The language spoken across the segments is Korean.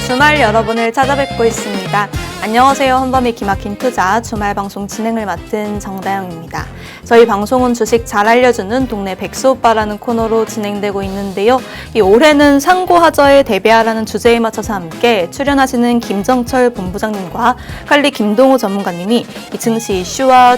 주말 여러분을 찾아뵙고 있습니다. 안녕하세요. 헌범이 기막힌 투자 주말 방송 진행을 맡은 정다영입니다. 저희 방송은 주식 잘 알려주는 동네 백수오빠라는 코너로 진행되고 있는데요. 이 올해는 상고하저에 대비하라는 주제에 맞춰서 함께 출연하시는 김정철 본부장님과 칼리 김동호 전문가님이 이 증시 이슈와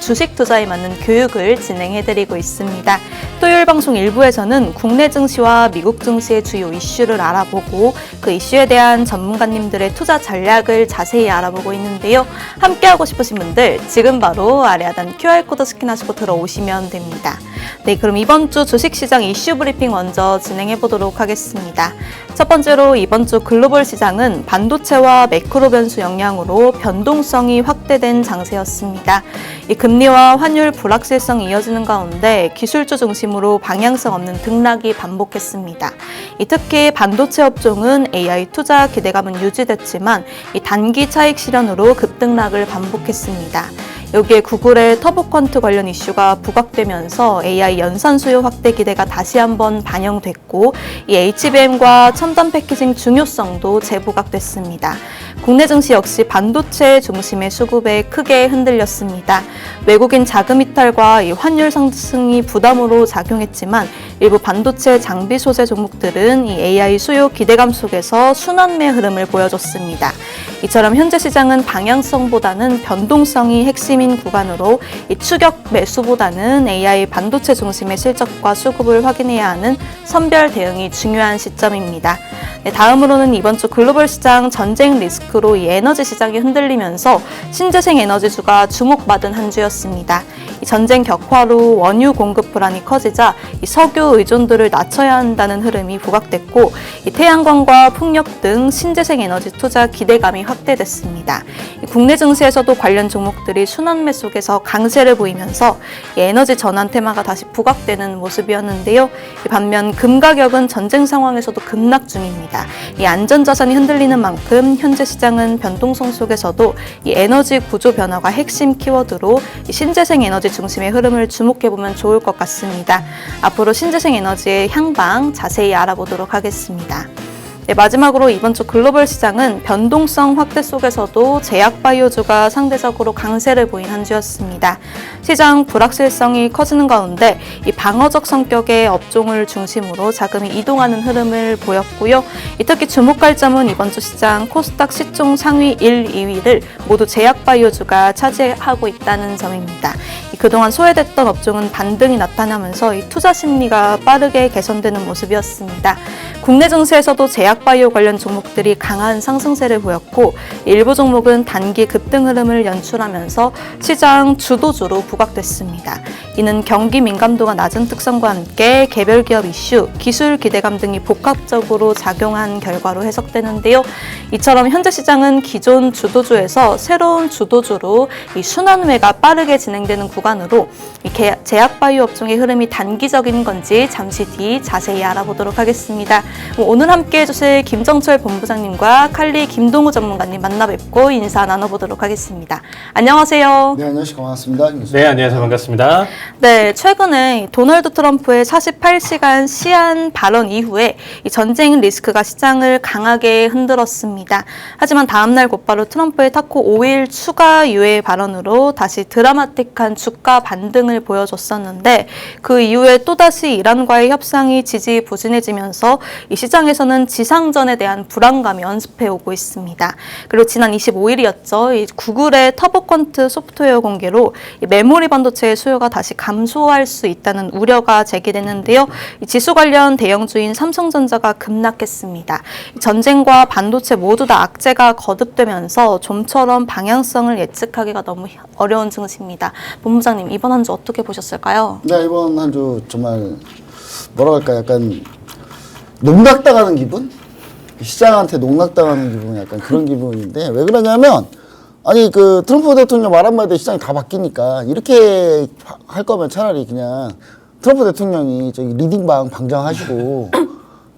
주식 투자에 맞는 교육을 진행해드리고 있습니다. 토요일 방송 1부에서는 국내 증시와 미국 증시의 주요 이슈를 알아보고 그 이슈에 대한 전문가님들의 투자 전략을 자세히 알아보고 있는데요. 함께하고 싶으신 분들 지금 바로 아래 하단 QR코드 스캔하시고 들어오시면 됩니다. 네, 그럼 이번 주 주식시장 이슈 브리핑 먼저 진행해 보도록 하겠습니다. 첫 번째로 이번 주 글로벌 시장은 반도체와 매크로 변수 영향으로 변동성이 확대된 장세였습니다. 이 금리와 환율 불확실성이 이어지는 가운데 기술주 중심으로 방향성 없는 등락이 반복했습니다. 특히 반도체 업종은 AI 투자 기대감은 유지됐지만 이 단기 차익 실현으로 급등락을 반복했습니다. 여기에 구글의 터보퀀트 관련 이슈가 부각되면서 AI 연산 수요 확대 기대가 다시 한번 반영됐고 이 HBM과 첨단 패키징 중요성도 재부각됐습니다. 국내 증시 역시 반도체 중심의 수급에 크게 흔들렸습니다. 외국인 자금 이탈과 이 환율 상승이 부담으로 작용했지만 일부 반도체 장비 소재 종목들은 이 AI 수요 기대감 속에서 순환매 흐름을 보여줬습니다. 이처럼 현재 시장은 방향성보다는 변동성이 핵심인 구간으로 이 추격 매수보다는 AI 반도체 중심의 실적과 수급을 확인해야 하는 선별 대응이 중요한 시점입니다. 네, 다음으로는 이번 주 글로벌 시장 전쟁 리스크로 이 에너지 시장이 흔들리면서 신재생 에너지주가 주목받은 한 주였습니다. 이 전쟁 격화로 원유 공급 불안이 커지자 이 석유 의존도를 낮춰야 한다는 흐름이 부각됐고 이 태양광과 풍력 등 신재생 에너지 투자 기대감이 확대됐습니다. 국내 증시에서도 관련 종목들이 순환매 속에서 강세를 보이면서 이 에너지 전환 테마가 다시 부각되는 모습이었는데요. 반면 금 가격은 전쟁 상황에서도 급락 중입니다. 이 안전자산이 흔들리는 만큼 현재 시장은 변동성 속에서도 이 에너지 구조 변화가 핵심 키워드로 이 신재생 에너지 중심의 흐름을 주목해보면 좋을 것 같습니다. 앞으로 신재생 에너지의 향방 자세히 알아보도록 하겠습니다. 네, 마지막으로 이번 주 글로벌 시장은 변동성 확대 속에서도 제약바이오주가 상대적으로 강세를 보인 한 주였습니다. 시장 불확실성이 커지는 가운데 이 방어적 성격의 업종을 중심으로 자금이 이동하는 흐름을 보였고요. 특히 주목할 점은 이번 주 시장 코스닥 시총 상위 1, 2위를 모두 제약바이오주가 차지하고 있다는 점입니다. 그동안 소외됐던 업종은 반등이 나타나면서 이 투자 심리가 빠르게 개선되는 모습이었습니다. 국내 증시에서도 제약바이오 관련 종목들이 강한 상승세를 보였고 일부 종목은 단기 급등 흐름을 연출하면서 시장 주도주로 부각됐습니다. 이는 경기 민감도가 낮은 특성과 함께 개별 기업 이슈, 기술 기대감 등이 복합적으로 작용한 결과로 해석되는데요. 이처럼 현재 시장은 기존 주도주에서 새로운 주도주로 이 순환매가 빠르게 진행되는 구간으로 이 제약바이오 업종의 흐름이 단기적인 건지 잠시 뒤 자세히 알아보도록 하겠습니다. 오늘 함께 해주실 김정철 본부장님과 칼리 김동우 전문가님 만나 뵙고 인사 나눠보도록 하겠습니다. 안녕하세요. 네, 안녕하세요. 고맙습니다. 네, 안녕하세요. 반갑습니다. 네, 최근에 도널드 트럼프의 48시간 시한 발언 이후에 이 전쟁 리스크가 시장을 강하게 흔들었습니다. 하지만 다음날 곧바로 트럼프의 타코 5일 추가 유예 발언으로 다시 드라마틱한 주가 반등을 보여줬었는데 그 이후에 또다시 이란과의 협상이 지지부진해지면서 이 시장에서는 지상전에 대한 불안감이 연습해오고 있습니다. 그리고 지난 25일이었죠. 이 구글의 터보퀀트 소프트웨어 공개로 이 메모리 반도체의 수요가 다시 감소할 수 있다는 우려가 제기됐는데요. 이 지수 관련 대형주인 삼성전자가 급락했습니다. 전쟁과 반도체 모두 다 악재가 거듭되면서 좀처럼 방향성을 예측하기가 너무 어려운 증시입니다. 본부장님, 이번 한 주 어떻게 보셨을까요? 네, 이번 한 주 정말 뭐라 할까 약간 농락당하는 기분? 시장한테 농락당하는 기분, 약간 그런 기분인데 왜 그러냐면 아니 그 트럼프 대통령 말 한마디에 시장이 다 바뀌니까 이렇게 할 거면 차라리 그냥 트럼프 대통령이 저기 리딩방 방장하시고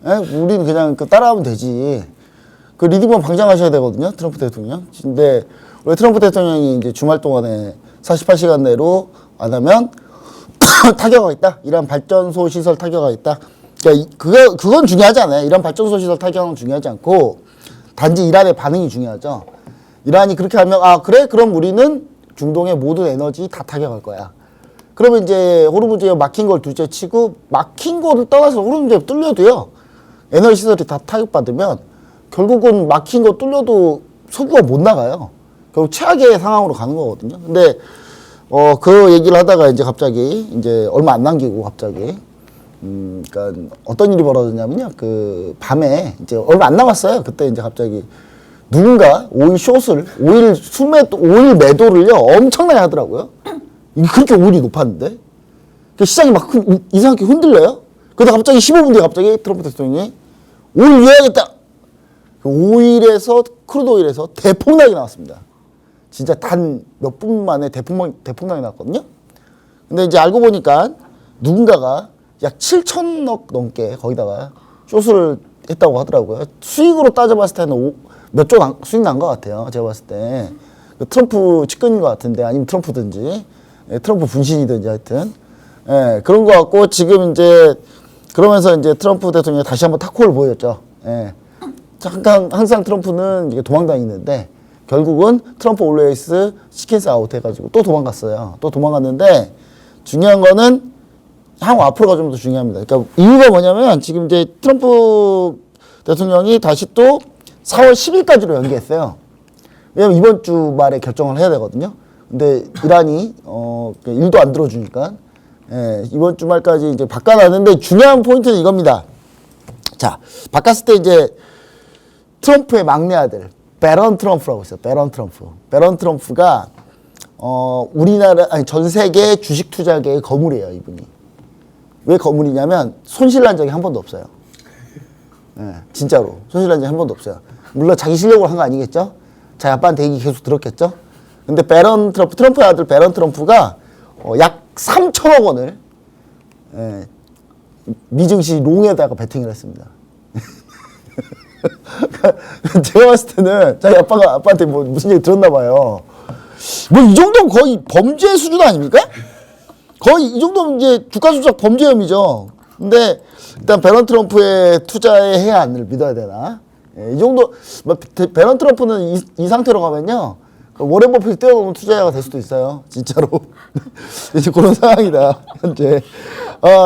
예? 우리는 그냥 그 따라하면 되지. 그 리딩방 방장하셔야 되거든요, 트럼프 대통령. 근데 원래 트럼프 대통령이 이제 주말 동안에 48시간 내로 안 하면 타격가 있다. 이란 발전소 시설 타격가 있다. 그러니까 그건 중요하지 않아요. 이란 발전소 시설 타격은 중요하지 않고 단지 이란의 반응이 중요하죠. 이란이 그렇게 하면 그래? 그럼 우리는 중동의 모든 에너지 다 타격할 거야. 그러면 이제 호르무즈에 막힌 걸 둘째 치고 막힌 거를 떠나서 호르무즈에 뚫려도요. 에너지 시설이 다 타격받으면 결국은 막힌 거 뚫려도 석유가 못 나가요. 결국 최악의 상황으로 가는 거거든요. 근데 그 얘기를 하다가 이제 갑자기 이제 얼마 안 남기고 갑자기 그러니까 어떤 일이 벌어졌냐면요. 그 밤에 이제 얼마 안 남았어요. 그때 이제 갑자기 누군가 오일 숏을 오일 매도를요 엄청나게 하더라고요. 이게 그렇게 오일이 높았는데 시장이 막 이상하게 흔들려요. 그러다 갑자기 15분 뒤에 갑자기 트럼프 대통령이 오일 위해야겠다. 오일에서 크루드 오일에서 대폭락이 나왔습니다. 진짜 단 몇 분 만에 대폭락이 나왔거든요. 근데 이제 알고 보니까 누군가가 약 7천억 넘게 거기다가 숏을 했다고 하더라고요. 수익으로 따져봤을 때는 몇 조 수익 난 것 같아요. 제가 봤을 때. 트럼프 측근인 것 같은데 아니면 트럼프든지 트럼프 분신이든지 하여튼 그런 것 같고 지금 이제 그러면서 이제 트럼프 대통령이 다시 한번 타코를 보였죠. 항상 트럼프는 이게 도망다니는데 결국은 트럼프 올웨이스 시켄스 아웃 해가지고 또 도망갔어요. 또 도망갔는데 중요한 거는 향후 앞으로가 좀 더 중요합니다. 그러니까 이유가 뭐냐면 지금 이제 트럼프 대통령이 다시 또 4월 10일까지로 연기했어요. 왜냐면 이번 주 말에 결정을 해야 되거든요. 근데 이란이 일도 안 들어주니까 이번 주 말까지 이제 바꿔놨는데 중요한 포인트는 이겁니다. 자, 바꿨을 때 이제 트럼프의 막내 아들 베런 트럼프라고 있어요. 베런 트럼프. 베런 트럼프가 전 세계 주식 투자계의 거물이에요, 이분이. 왜 거물이냐면 손실난 적이 한 번도 없어요. 진짜로 손실난 적이 한 번도 없어요. 물론 자기 실력으로 한 거 아니겠죠? 자기 아빠한테 얘기 계속 들었겠죠? 근데 트럼프의 아들 베런 트럼프가 약 3천억 원을 미증시 롱에다가 베팅을 했습니다. 제가 봤을 때는 자기 아빠한테 무슨 얘기 들었나 봐요. 이 정도면 거의 범죄 수준 아닙니까? 거의 이 정도면 이제 주가 조작 범죄 혐의죠. 근데 일단 베런 트럼프의 투자의 해안을 믿어야 되나? 이 정도 베런 트럼프는 이 상태로 가면요 워렌 버핏이 뛰어넘는 투자자가 될 수도 있어요. 진짜로. 이제 그런 상황이다 현재.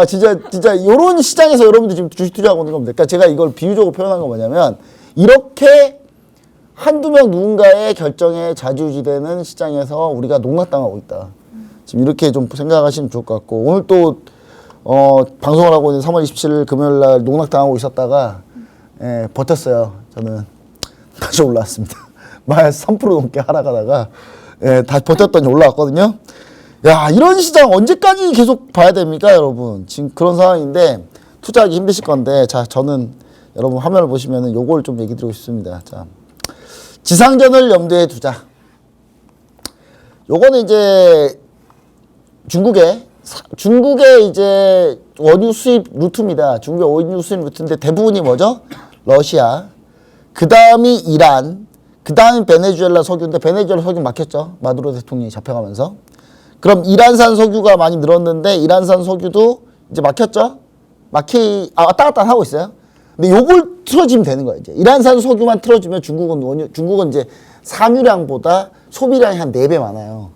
진짜 이런 시장에서 여러분들 지금 주식 투자하고 있는 겁니다. 그러니까 제가 이걸 비유적으로 표현한 건 뭐냐면 이렇게 한두 명 누군가의 결정에 좌지우지되는 시장에서 우리가 농락당하고 있다. 지금 이렇게 좀 생각하시면 좋을 것 같고 오늘 또 방송을 하고 있는 3월 27일 금요일 날 농락당하고 있었다가 버텼어요. 저는 다시 올라왔습니다. 마이너스 3% 넘게 하락하다가 다시 버텼더니 올라왔거든요. 야, 이런 시장 언제까지 계속 봐야 됩니까, 여러분? 지금 그런 상황인데 투자하기 힘드실 건데 자, 저는 여러분 화면을 보시면은 요걸 좀 얘기 드리고 싶습니다. 자, 지상전을 염두에 두자. 요거는 이제 중국의 이제 원유 수입 루트입니다. 중국의 원유 수입 루트인데 대부분이 뭐죠? 러시아, 그 다음이 이란, 그 다음이 베네수엘라 석유인데 베네수엘라 석유 막혔죠. 마두로 대통령이 잡혀가면서. 그럼 이란산 석유가 많이 늘었는데 이란산 석유도 이제 막혔죠. 왔다 갔다 하고 있어요. 근데 요걸 틀어주면 되는 거예요. 이제 이란산 석유만 틀어주면 중국은 이제 산유량보다 소비량이 한 4배 많아요.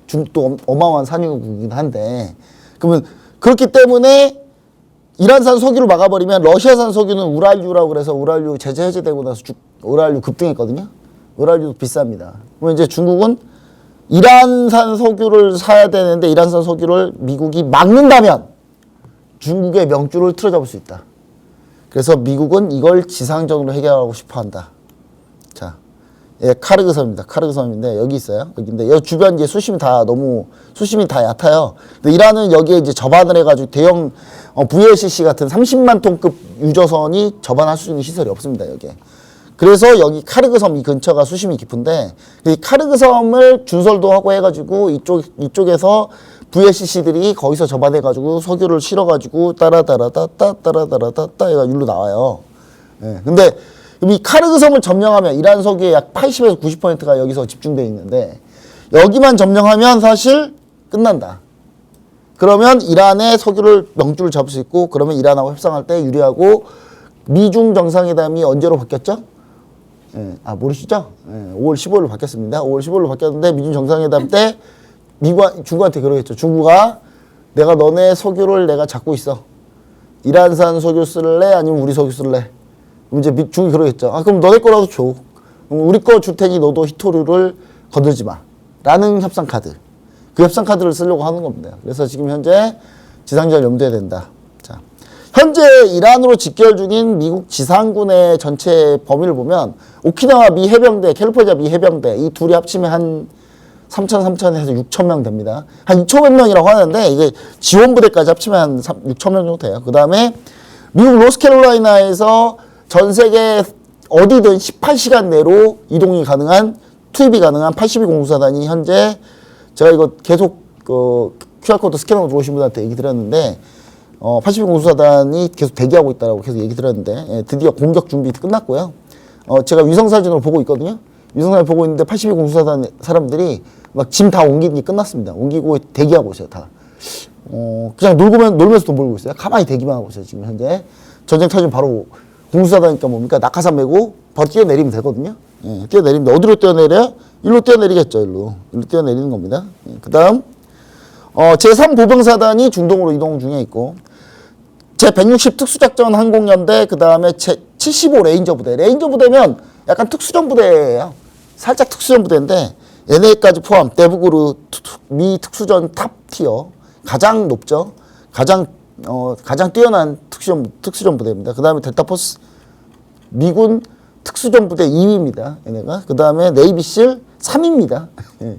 중국도 어마어마한 산유국이긴 한데 그러면 그렇기 때문에 이란산 석유를 막아버리면 러시아산 석유는 우랄유라고 그래서 우랄유 제재 해제되고 나서 우랄유 급등했거든요. 우랄유도 비쌉니다. 그러면 이제 중국은 이란산 석유를 사야 되는데 이란산 석유를 미국이 막는다면 중국의 명줄을 틀어잡을 수 있다. 그래서 미국은 이걸 지상전으로 해결하고 싶어 한다. 자, 카르그섬입니다. 카르그섬인데 여기 있어요. 여기인데 여기 주변 이제 수심이 다 얕아요. 근데 이란은 여기에 이제 접안을 해가지고 대형 VLCC 같은 30만 톤급 유조선이 접안할 수 있는 시설이 없습니다. 여기에. 그래서 여기 카르그섬 이 근처가 수심이 깊은데 이 카르그섬을 준설도 하고 해가지고 이쪽에서 VLCC들이 거기서 접안해가지고 석유를 실어가지고 따라따라따따 얘가 일로 나와요. 근데 이 카르그섬을 점령하면 이란 석유의 약 80에서 90%가 여기서 집중되어 있는데 여기만 점령하면 사실 끝난다. 그러면 이란의 석유를 명줄을 잡을 수 있고 그러면 이란하고 협상할 때 유리하고 미중 정상회담이 언제로 바뀌었죠? 예. 아, 모르시죠? 예. 5월 15일로 바뀌었습니다. 5월 15일로 바뀌었는데 미중 정상회담 때 중국한테 그러겠죠. 중국아, 내가 너네 석유를 내가 잡고 있어. 이란산 석유 쓸래? 아니면 우리 석유 쓸래? 그럼 이제 중국이 그러겠죠. 아, 그럼 너네 거라도 줘. 그럼 우리 거 줄 테니 너도 히토류를 건들지 마. 라는 협상 카드. 그 협상 카드를 쓰려고 하는 겁니다. 그래서 지금 현재 지상전을 염두에 댄다. 자, 현재 이란으로 직결 중인 미국 지상군의 전체 범위를 보면 오키나와 미 해병대, 캘리포니아 미 해병대 이 둘이 합치면 한 3,000에서 6,000명 됩니다. 한 2,500명이라고 하는데 이게 지원부대까지 합치면 한 6,000명 정도 돼요. 그 다음에 미국 로스캐롤라이나에서 전 세계 어디든 18시간 내로 이동이 가능한 투입이 가능한 82 공수사단이 현재 제가 이거 계속 그 QR코드 스캐너로 들어오신 분한테 얘기 드렸는데 82 공수사단이 계속 대기하고 있다고 계속 얘기 드렸는데 예, 드디어 공격 준비 끝났고요. 제가 위성사진으로 보고 있거든요. 위성사진 보고 있는데 82 공수사단 사람들이 막 짐 다 옮기는 게 끝났습니다. 옮기고 대기하고 있어요, 다. 그냥 놀면서 돈 벌고 있어요. 가만히 대기만 하고 있어요, 지금 현재. 전쟁 터지면 바로 공수사다니까 뭡니까? 낙하산 메고 바로 뛰어내리면 되거든요. 예, 뛰어내립니다. 어디로 뛰어내려요? 일로 뛰어내리겠죠, 일로 뛰어내리는 겁니다. 예, 그 다음, 제3보병사단이 중동으로 이동 중에 있고, 제160 특수작전 항공연대, 그 다음에 제75 레인저 부대. 레인저 부대면 약간 특수전 부대예요. 살짝 특수전 부대인데, 얘네까지 포함, 대북으로 미 특수전 탑 티어. 가장 높죠. 가장 뛰어난 특수전 부대입니다. 그 다음에 델타포스 미군 특수전 부대 2위입니다. 얘네가. 그 다음에 네이비실 3위입니다.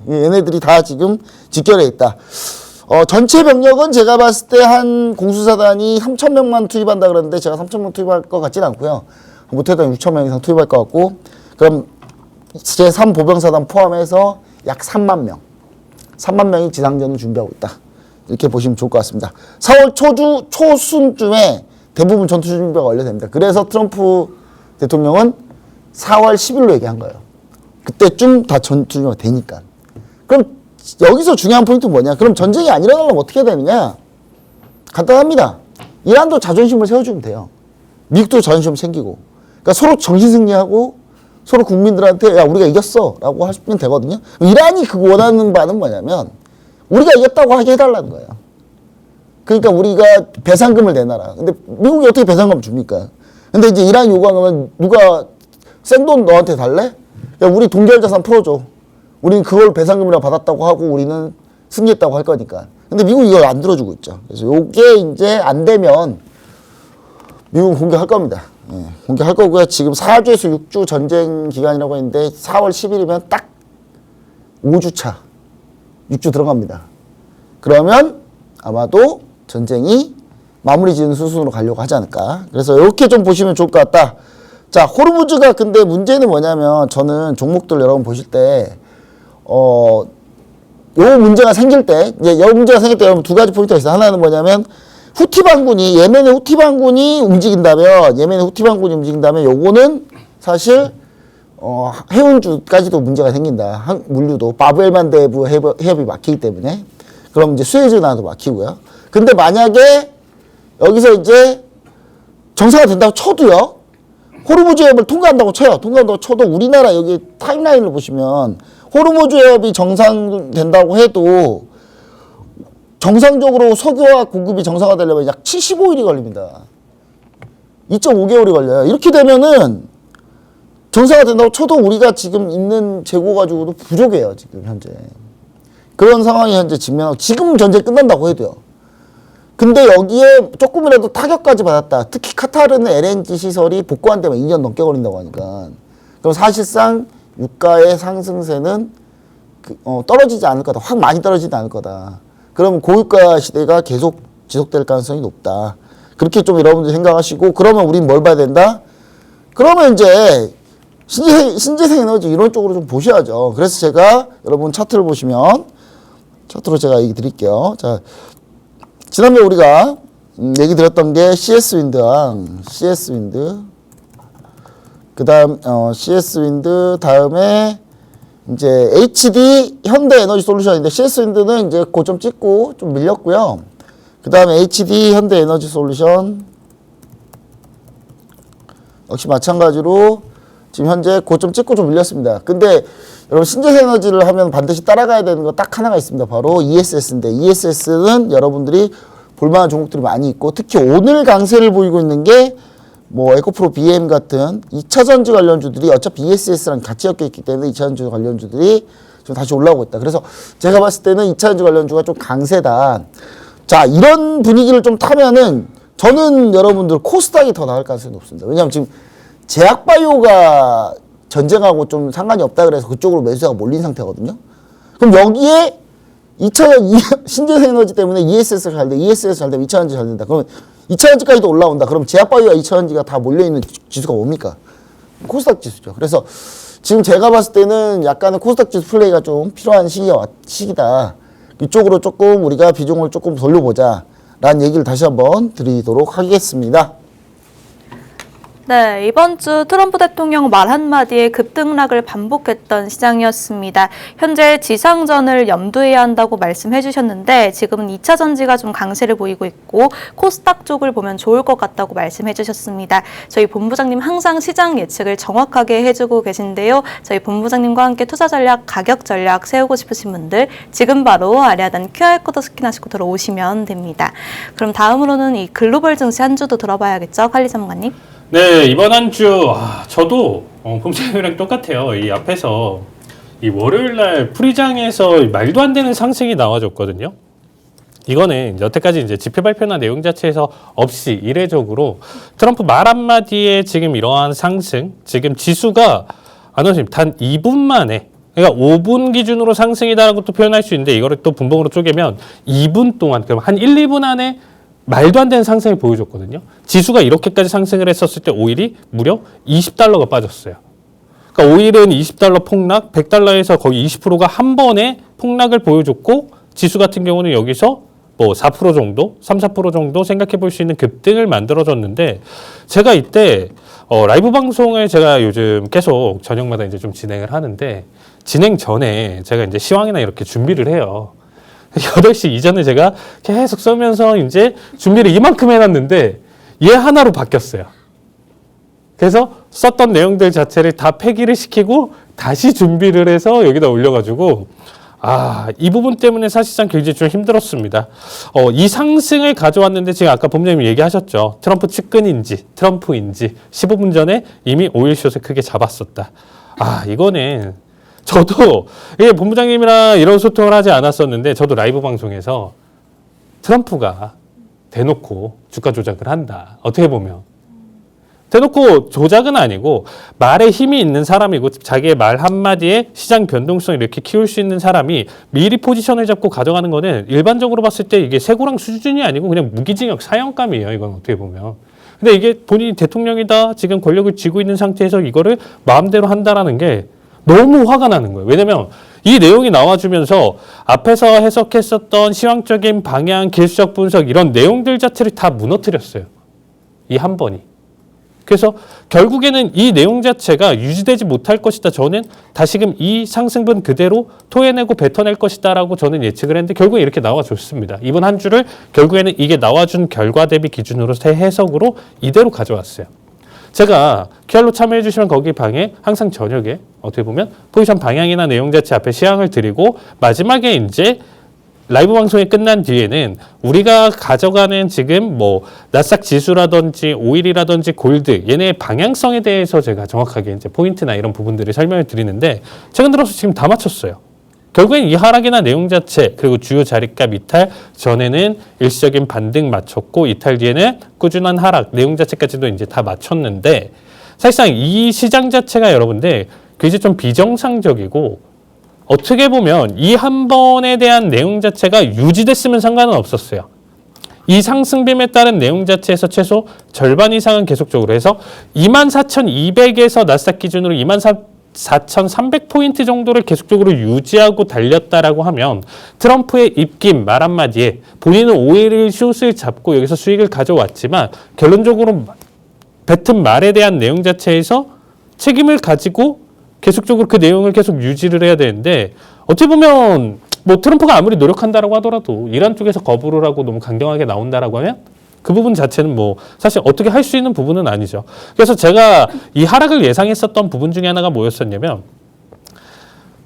얘네들이 다 지금 직결해 있다. 전체 병력은 제가 봤을 때 한 공수사단이 3,000명만 투입한다 그러는데 제가 3,000명 투입할 것 같지는 않고요. 못해도 6,000명 이상 투입할 것 같고, 그럼 제3보병사단 포함해서 약 3만 명. 3만 명이 지상전을 준비하고 있다. 이렇게 보시면 좋을 것 같습니다. 4월 초순쯤에 대부분 전투 준비가 완료됩니다. 그래서 트럼프 대통령은 4월 10일로 얘기한 거예요. 그때쯤 다 전투 준비가 되니까. 그럼 여기서 중요한 포인트는 뭐냐? 그럼 전쟁이 안 일어나려면 어떻게 해야 되느냐? 간단합니다. 이란도 자존심을 세워주면 돼요. 미국도 자존심 생기고. 그러니까 서로 정신승리하고 서로 국민들한테 야 우리가 이겼어 라고 하시면 되거든요. 이란이 그 원하는 바는 뭐냐면 우리가 이겼다고 하게 해달라는 거예요. 그러니까 우리가 배상금을 내놔라. 근데 미국이 어떻게 배상금을 줍니까? 근데 이제 이란이 요구하면 누가 생돈 너한테 달래? 야 우리 동결자산 풀어줘. 우리는 그걸 배상금이라 받았다고 하고 우리는 승리했다고 할 거니까. 근데 미국이 이걸 안 들어주고 있죠. 그래서 요게 이제 안 되면 미국은 공격할 겁니다. 예, 공격할 거고요. 지금 4주에서 6주 전쟁 기간이라고 했는데 4월 10일이면 딱 5주차 6주 들어갑니다. 그러면 아마도 전쟁이 마무리 지은 수순으로 가려고 하지 않을까. 그래서 이렇게 좀 보시면 좋을 것 같다. 자, 호르무즈가 근데 문제는 뭐냐면 저는 종목들 여러분 보실 때 요 문제가 생길 때 여러분 두 가지 포인트가 있어요. 하나는 뭐냐면 예멘의 후티 반군이 움직인다면 요거는 사실 해운주까지도 문제가 생긴다. 물류도 바브엘만데브 해협이 막히기 때문에 그럼 이제 수에즈나도 막히고요. 근데 만약에 여기서 이제 정상화 된다고 쳐도요. 호르무즈 해협을 통과한다고 쳐도 우리나라 여기 타임라인을 보시면 호르무즈 해협이 정상된다고 해도 정상적으로 석유화 공급이 정상화되려면 약 75일이 걸립니다. 2.5개월이 걸려요. 이렇게 되면은 정상화된다고 쳐도 우리가 지금 있는 재고 가지고도 부족해요. 지금 현재. 그런 상황이 현재 직면하고 지금 전쟁 끝난다고 해도요. 근데 여기에 조금이라도 타격까지 받았다. 특히 카타르는 LNG 시설이 복구 안 되면 2년 넘게 걸린다고 하니까. 그럼 사실상 유가의 상승세는 떨어지지 않을 거다. 확 많이 떨어지지 않을 거다. 그러면 고유가 시대가 계속 지속될 가능성이 높다. 그렇게 좀 여러분들 생각하시고, 그러면 우린 뭘 봐야 된다? 그러면 이제 신재생 에너지 이런 쪽으로 좀 보셔야죠. 그래서 제가 여러분 차트를 보시면 차트로 제가 얘기 드릴게요. 자, 지난번에 우리가 얘기 드렸던 게 CS 윈드 그 다음 CS 윈드 다음에 이제 HD 현대 에너지 솔루션인데 CS 윈드는 이제 고점 찍고 좀 밀렸고요. 그 다음에 HD 현대 에너지 솔루션 역시 마찬가지로 지금 현재 고점 찍고 좀 밀렸습니다. 근데 여러분 신재생에너지를 하면 반드시 따라가야 되는 거 딱 하나가 있습니다. 바로 ESS인데 ESS는 여러분들이 볼만한 종목들이 많이 있고 특히 오늘 강세를 보이고 있는 게 뭐 에코프로 BM 같은 2차전지 관련주들이 어차피 ESS랑 같이 엮여 있기 때문에 2차전지 관련주들이 좀 다시 올라오고 있다. 그래서 제가 봤을 때는 2차전지 관련주가 좀 강세다. 자, 이런 분위기를 좀 타면은 저는 여러분들 코스닥이 더 나을 가능성이 높습니다. 왜냐하면 지금 제약바이오가 전쟁하고 좀 상관이 없다 그래서 그쪽으로 매수가 몰린 상태거든요. 그럼 여기에 2차전 신재생에너지 때문에 ESS가 잘 돼, ESS 잘 되면 2차전지 잘 된다. 그러면 2차전지까지도 올라온다. 그럼 제약바이오와 2차전지가 다 몰려있는 지수가 뭡니까? 코스닥 지수죠. 그래서 지금 제가 봤을 때는 약간의 코스닥 지수 플레이가 좀 필요한 시기다. 이쪽으로 조금 우리가 비중을 조금 돌려보자 라는 얘기를 다시 한번 드리도록 하겠습니다. 네, 이번 주 트럼프 대통령 말 한마디에 급등락을 반복했던 시장이었습니다. 현재 지상전을 염두해야 한다고 말씀해 주셨는데 지금은 2차 전지가 좀 강세를 보이고 있고 코스닥 쪽을 보면 좋을 것 같다고 말씀해 주셨습니다. 저희 본부장님 항상 시장 예측을 정확하게 해주고 계신데요. 저희 본부장님과 함께 투자 전략, 가격 전략 세우고 싶으신 분들 지금 바로 아리아단 QR코드 스캔하시고 들어오시면 됩니다. 그럼 다음으로는 이 글로벌 증시 한 주도 들어봐야겠죠, 관리 전문가님? 네, 이번 한 주, 저도, 본부장님이랑 똑같아요. 이 앞에서, 이 월요일날 프리장에서 말도 안 되는 상승이 나와줬거든요. 이거는 여태까지 이제 지표 발표나 내용 자체에서 없이 이례적으로 트럼프 말 한마디에 지금 이러한 상승, 지금 지수가, 선생님, 단 2분 만에, 그러니까 5분 기준으로 상승이다라고 또 표현할 수 있는데, 이거를 또 분봉으로 쪼개면 2분 동안, 그럼 한 1, 2분 안에 말도 안 되는 상승을 보여줬거든요. 지수가 이렇게까지 상승을 했었을 때 오일이 무려 $20가 빠졌어요. 그러니까 오일은 $20 폭락, $100에서 거의 20%가 한 번에 폭락을 보여줬고 지수 같은 경우는 여기서 뭐 4% 정도, 3, 4% 정도 생각해 볼 수 있는 급등을 만들어줬는데 제가 이때 라이브 방송을 제가 요즘 계속 저녁마다 이제 좀 진행을 하는데 진행 전에 제가 이제 시황이나 이렇게 준비를 해요. 8시 이전에 제가 계속 써면서 이제 준비를 이만큼 해놨는데 얘 하나로 바뀌었어요. 그래서 썼던 내용들 자체를 다 폐기를 시키고 다시 준비를 해서 여기다 올려가지고 이 부분 때문에 사실상 굉장히 좀 힘들었습니다. 이 상승을 가져왔는데 지금 아까 본부장님 얘기하셨죠. 트럼프 측근인지 트럼프인지 15분 전에 이미 오일숏을 크게 잡았었다. 이거는 저도 이게 본부장님이랑 이런 소통을 하지 않았었는데 저도 라이브 방송에서 트럼프가 대놓고 주가 조작을 한다. 어떻게 보면 대놓고 조작은 아니고 말에 힘이 있는 사람이고 자기의 말 한마디에 시장 변동성을 이렇게 키울 수 있는 사람이 미리 포지션을 잡고 가져가는 거는 일반적으로 봤을 때 이게 세고랑 수준이 아니고 그냥 무기징역 사형감이에요. 이건 어떻게 보면. 근데 이게 본인이 대통령이다. 지금 권력을 쥐고 있는 상태에서 이거를 마음대로 한다라는 게 너무 화가 나는 거예요. 왜냐면 이 내용이 나와주면서 앞에서 해석했었던 시황적인 방향, 기술적 분석 이런 내용들 자체를 다 무너뜨렸어요. 이 한 번이. 그래서 결국에는 이 내용 자체가 유지되지 못할 것이다. 저는 다시금 이 상승분 그대로 토해내고 뱉어낼 것이다 라고 저는 예측을 했는데 결국에 이렇게 나와줬습니다. 이번 한 주를 결국에는 이게 나와준 결과 대비 기준으로 새 해석으로 이대로 가져왔어요. 제가 QR로 참여해 주시면 거기 방에 항상 저녁에 어떻게 보면 포지션 방향이나 내용 자체 앞에 시향을 드리고 마지막에 이제 라이브 방송이 끝난 뒤에는 우리가 가져가는 지금 뭐 나스닥 지수라든지 오일이라든지 골드 얘네의 방향성에 대해서 제가 정확하게 이제 포인트나 이런 부분들을 설명을 드리는데 최근 들어서 지금 다 맞췄어요. 결국엔 이 하락이나 내용 자체 그리고 주요 자리값 이탈 전에는 일시적인 반등 맞췄고 이탈 뒤에는 꾸준한 하락 내용 자체까지도 이제 다 맞췄는데 사실상 이 시장 자체가 여러분들 굉장히 좀 비정상적이고 어떻게 보면 이 한 번에 대한 내용 자체가 유지됐으면 상관은 없었어요. 이 상승빔에 따른 내용 자체에서 최소 절반 이상은 계속적으로 해서 24,200에서 나스닥 기준으로 24,300포인트 정도를 계속적으로 유지하고 달렸다라고 하면 트럼프의 입김 말 한마디에 본인은 오일 숏을 잡고 여기서 수익을 가져왔지만 결론적으로 뱉은 말에 대한 내용 자체에서 책임을 가지고 계속적으로 그 내용을 계속 유지를 해야 되는데 어떻게 보면 뭐 트럼프가 아무리 노력한다라고 하더라도 이란 쪽에서 거부를 하고 너무 강경하게 나온다라고 하면 그 부분 자체는 뭐 사실 어떻게 할 수 있는 부분은 아니죠. 그래서 제가 이 하락을 예상했었던 부분 중에 하나가 뭐였었냐면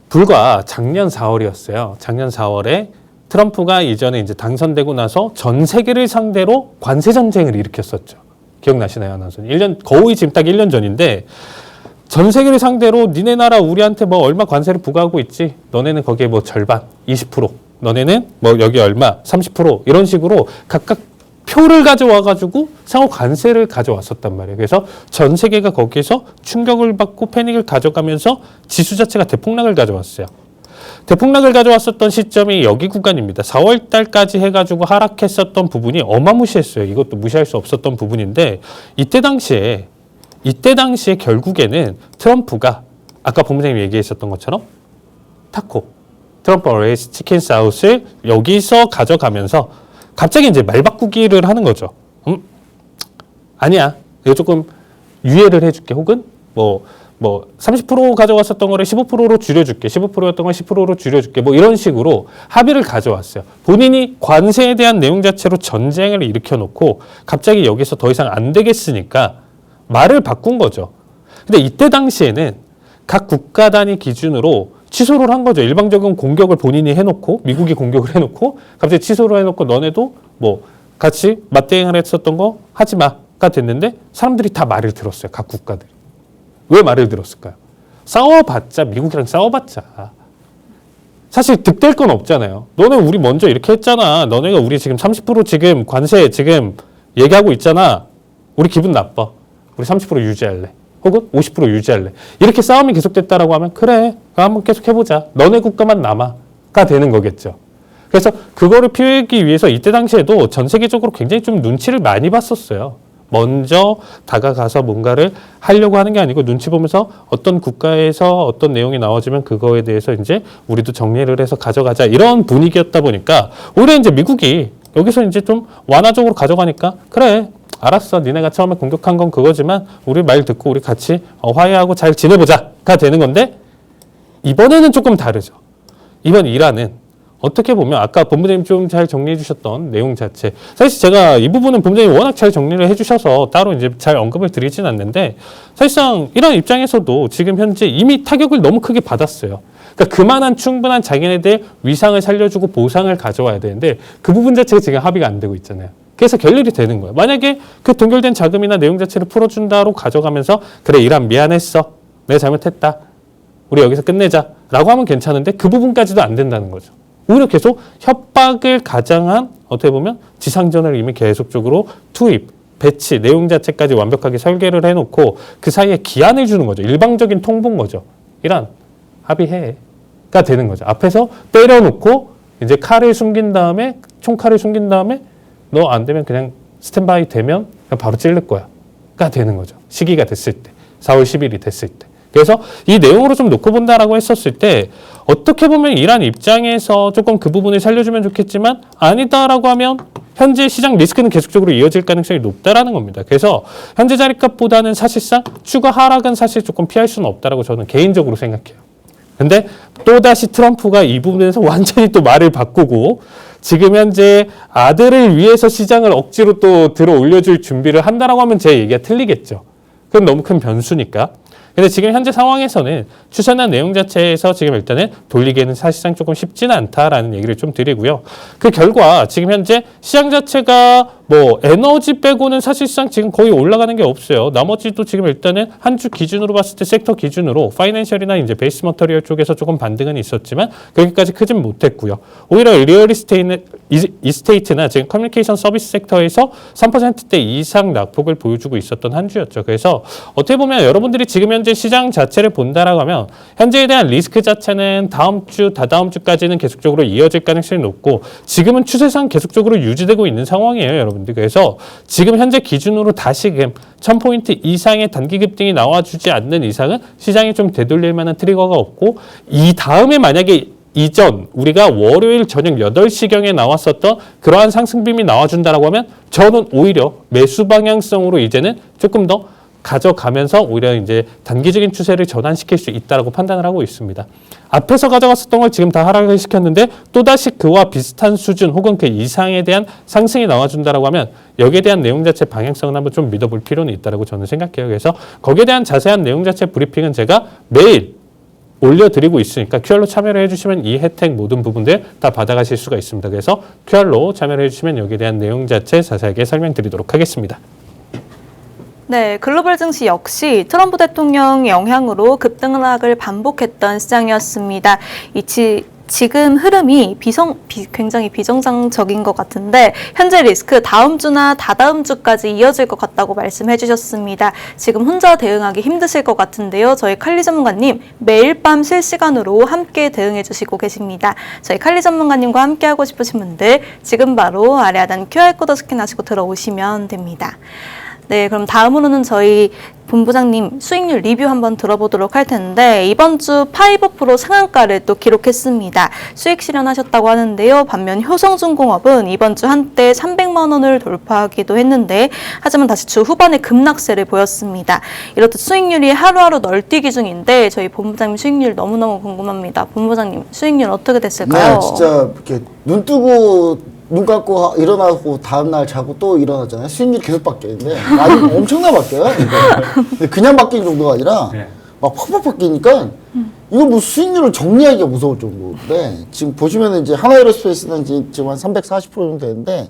불과 작년 4월이었어요. 작년 4월에 트럼프가 이전에 이제 당선되고 나서 전 세계를 상대로 관세 전쟁을 일으켰었죠. 기억나시나요, 아나운서님? 1년, 거의 지금 딱 1년 전인데 전 세계를 상대로 니네 나라 우리한테 뭐 얼마 관세를 부과하고 있지? 너네는 거기에 뭐 절반, 20%, 너네는 뭐 여기 얼마, 30% 이런 식으로 각각 표를 가져와가지고 상호 관세를 가져왔었단 말이에요. 그래서 전 세계가 거기에서 충격을 받고 패닉을 가져가면서 지수 자체가 대폭락을 가져왔어요. 대폭락을 가져왔었던 시점이 여기 구간입니다. 4월 달까지 해가지고 하락했었던 부분이 어마무시했어요. 이것도 무시할 수 없었던 부분인데 이때 당시에 결국에는 트럼프가 아까 본부장님 얘기했었던 것처럼 타코, 트럼프 어레이스 치킨 사우스를 여기서 가져가면서 갑자기 이제 말 바꾸기를 하는 거죠. 아니야. 이거 조금 유예를 해줄게. 혹은 뭐 30% 가져갔었던 거를 15%로 줄여줄게. 15%였던 걸 10%로 줄여줄게. 뭐 이런 식으로 합의를 가져왔어요. 본인이 관세에 대한 내용 자체로 전쟁을 일으켜놓고 갑자기 여기서 더 이상 안 되겠으니까 말을 바꾼 거죠. 근데 이때 당시에는 각 국가 단위 기준으로 취소를 한 거죠. 일방적인 공격을 본인이 해놓고 미국이 공격을 해놓고 갑자기 취소를 해놓고 너네도 뭐 같이 맞대응을 했었던 거 하지 마가 됐는데 사람들이 다 말을 들었어요. 각 국가들이. 왜 말을 들었을까요? 싸워봤자 미국이랑 싸워봤자 사실 득될 건 없잖아요. 너네 우리 먼저 이렇게 했잖아. 너네가 우리 지금 30% 지금 관세 지금 얘기하고 있잖아. 우리 기분 나빠. 우리 30% 유지할래. 혹은 50% 유지할래. 이렇게 싸움이 계속됐다라고 하면 그래. 한번 계속 해보자. 너네 국가만 남아가 되는 거겠죠. 그래서 그거를 피하기 위해서 이때 당시에도 전 세계적으로 굉장히 좀 눈치를 많이 봤었어요. 먼저 다가가서 뭔가를 하려고 하는 게 아니고 눈치 보면서 어떤 국가에서 어떤 내용이 나와지면 그거에 대해서 이제 우리도 정리를 해서 가져가자 이런 분위기였다 보니까 오히려 이제 미국이 여기서 이제 좀 완화적으로 가져가니까 그래 알았어 니네가 처음에 공격한 건 그거지만 우리 말 듣고 우리 같이 화해하고 잘 지내보자가 되는 건데 이번에는 조금 다르죠. 이번 이란은 어떻게 보면 아까 본부장님 좀 잘 정리해 주셨던 내용 자체 사실 제가 이 부분은 본부장님이 워낙 잘 정리를 해 주셔서 따로 이제 잘 언급을 드리진 않는데 사실상 이란 입장에서도 지금 현재 이미 타격을 너무 크게 받았어요. 그러니까 그만한 충분한 자기네들 위상을 살려주고 보상을 가져와야 되는데 그 부분 자체가 지금 합의가 안 되고 있잖아요. 그래서 결렬이 되는 거예요. 만약에 그 동결된 자금이나 내용 자체를 풀어준다로 가져가면서 그래 이란 미안했어. 내가 잘못했다. 우리 여기서 끝내자. 라고 하면 괜찮은데 그 부분까지도 안 된다는 거죠. 오히려 계속 협박을 가장한 어떻게 보면 지상전을 이미 계속적으로 투입, 배치, 내용 자체까지 완벽하게 설계를 해놓고 그 사이에 기한을 주는 거죠. 일방적인 통보인 거죠. 이란 합의해가 되는 거죠. 앞에서 때려놓고 이제 칼을 숨긴 다음에 총칼을 숨긴 다음에 너 안 되면 그냥 스탠바이 되면 그냥 바로 찔릴 거야가 되는 거죠. 시기가 됐을 때 4월 10일이 됐을 때. 그래서 이 내용으로 좀 놓고 본다라고 했었을 때 어떻게 보면 이란 입장에서 조금 그 부분을 살려주면 좋겠지만 아니다라고 하면 현재 시장 리스크는 계속적으로 이어질 가능성이 높다라는 겁니다. 그래서 현재 자리값보다는 사실상 추가 하락은 사실 조금 피할 수는 없다라고 저는 개인적으로 생각해요. 근데 또다시 트럼프가 이 부분에서 완전히 또 말을 바꾸고 지금 현재 아들을 위해서 시장을 억지로 또 들어 올려줄 준비를 한다라고 하면 제 얘기가 틀리겠죠. 그건 너무 큰 변수니까. 근데 지금 현재 상황에서는 추천한 내용 자체에서 지금 일단은 돌리기에는 사실상 조금 쉽지는 않다라는 얘기를 좀 드리고요. 그 결과 지금 현재 시장 자체가 뭐 에너지 빼고는 사실상 지금 거의 올라가는 게 없어요. 나머지도 지금 일단은 한 주 기준으로 봤을 때 섹터 기준으로 파이낸셜이나 이제 베이스 머터리얼 쪽에서 조금 반등은 있었지만 그렇게까지 크진 못했고요. 오히려 리얼 이스테이트나 지금 커뮤니케이션 서비스 섹터에서 3%대 이상 낙폭을 보여주고 있었던 한 주였죠. 그래서 어떻게 보면 여러분들이 지금 현재 시장 자체를 본다라고 하면 현재에 대한 리스크 자체는 다음 주, 다다음 주까지는 계속적으로 이어질 가능성이 높고 지금은 추세상 계속적으로 유지되고 있는 상황이에요, 여러분들. 그래서 지금 현재 기준으로 다시금 1000포인트 이상의 단기 급등이 나와주지 않는 이상은 시장이 좀 되돌릴 만한 트리거가 없고 이 다음에 만약에 이전 우리가 월요일 저녁 8시경에 나왔었던 그러한 상승빔이 나와준다라고 하면 저는 오히려 매수 방향성으로 이제는 조금 더 가져가면서 오히려 이제 단기적인 추세를 전환시킬 수 있다라고 판단을 하고 있습니다. 앞에서 가져갔었던 걸 지금 다 하락을 시켰는데 또다시 그와 비슷한 수준 혹은 그 이상에 대한 상승이 나와준다라고 하면 여기에 대한 내용 자체 방향성을 한번 좀 믿어볼 필요는 있다라고 저는 생각해요. 그래서 거기에 대한 자세한 내용 자체 브리핑은 제가 매일 올려드리고 있으니까 QR로 참여를 해주시면 이 혜택 모든 부분들 다 받아가실 수가 있습니다. 그래서 QR로 참여를 해주시면 여기에 대한 내용 자체 자세하게 설명드리도록 하겠습니다. 네, 글로벌 증시 역시 트럼프 대통령 영향으로 급등락을 반복했던 시장이었습니다. 지금 흐름이 굉장히 비정상적인 것 같은데 현재 리스크 다음 주나 다다음 주까지 이어질 것 같다고 말씀해 주셨습니다. 지금 혼자 대응하기 힘드실 것 같은데요. 저희 칼리 전문가님 매일 밤 실시간으로 함께 대응해 주시고 계십니다. 저희 칼리 전문가님과 함께 하고 싶으신 분들 지금 바로 아래 하단 QR코드 스캔하시고 들어오시면 됩니다. 네, 그럼 다음으로는 저희 본부장님 수익률 리뷰 한번 들어보도록 할 텐데 이번 주 5% 상한가를 또 기록했습니다. 수익 실현하셨다고 하는데요. 반면 효성중공업은 이번 주 한때 300만 원을 돌파하기도 했는데 하지만 다시 주 후반에 급락세를 보였습니다. 이렇듯 수익률이 하루하루 널뛰기 중인데 저희 본부장님 수익률 너무너무 궁금합니다. 본부장님 수익률 어떻게 됐을까요? 네, 진짜 이렇게 눈 뜨고 눈 감고 일어나고 다음날 자고 또 일어나잖아요. 수익률이 계속 바뀌는데 아니 엄청나 바뀌어요. 근데 그냥 바뀌는 정도가 아니라 막 팍팍 바뀌니까 이거 뭐 수익률을 정리하기가 무서울 정도인데 지금 보시면은 이제 하나에어로스페이스는 지금 한 340% 정도 되는데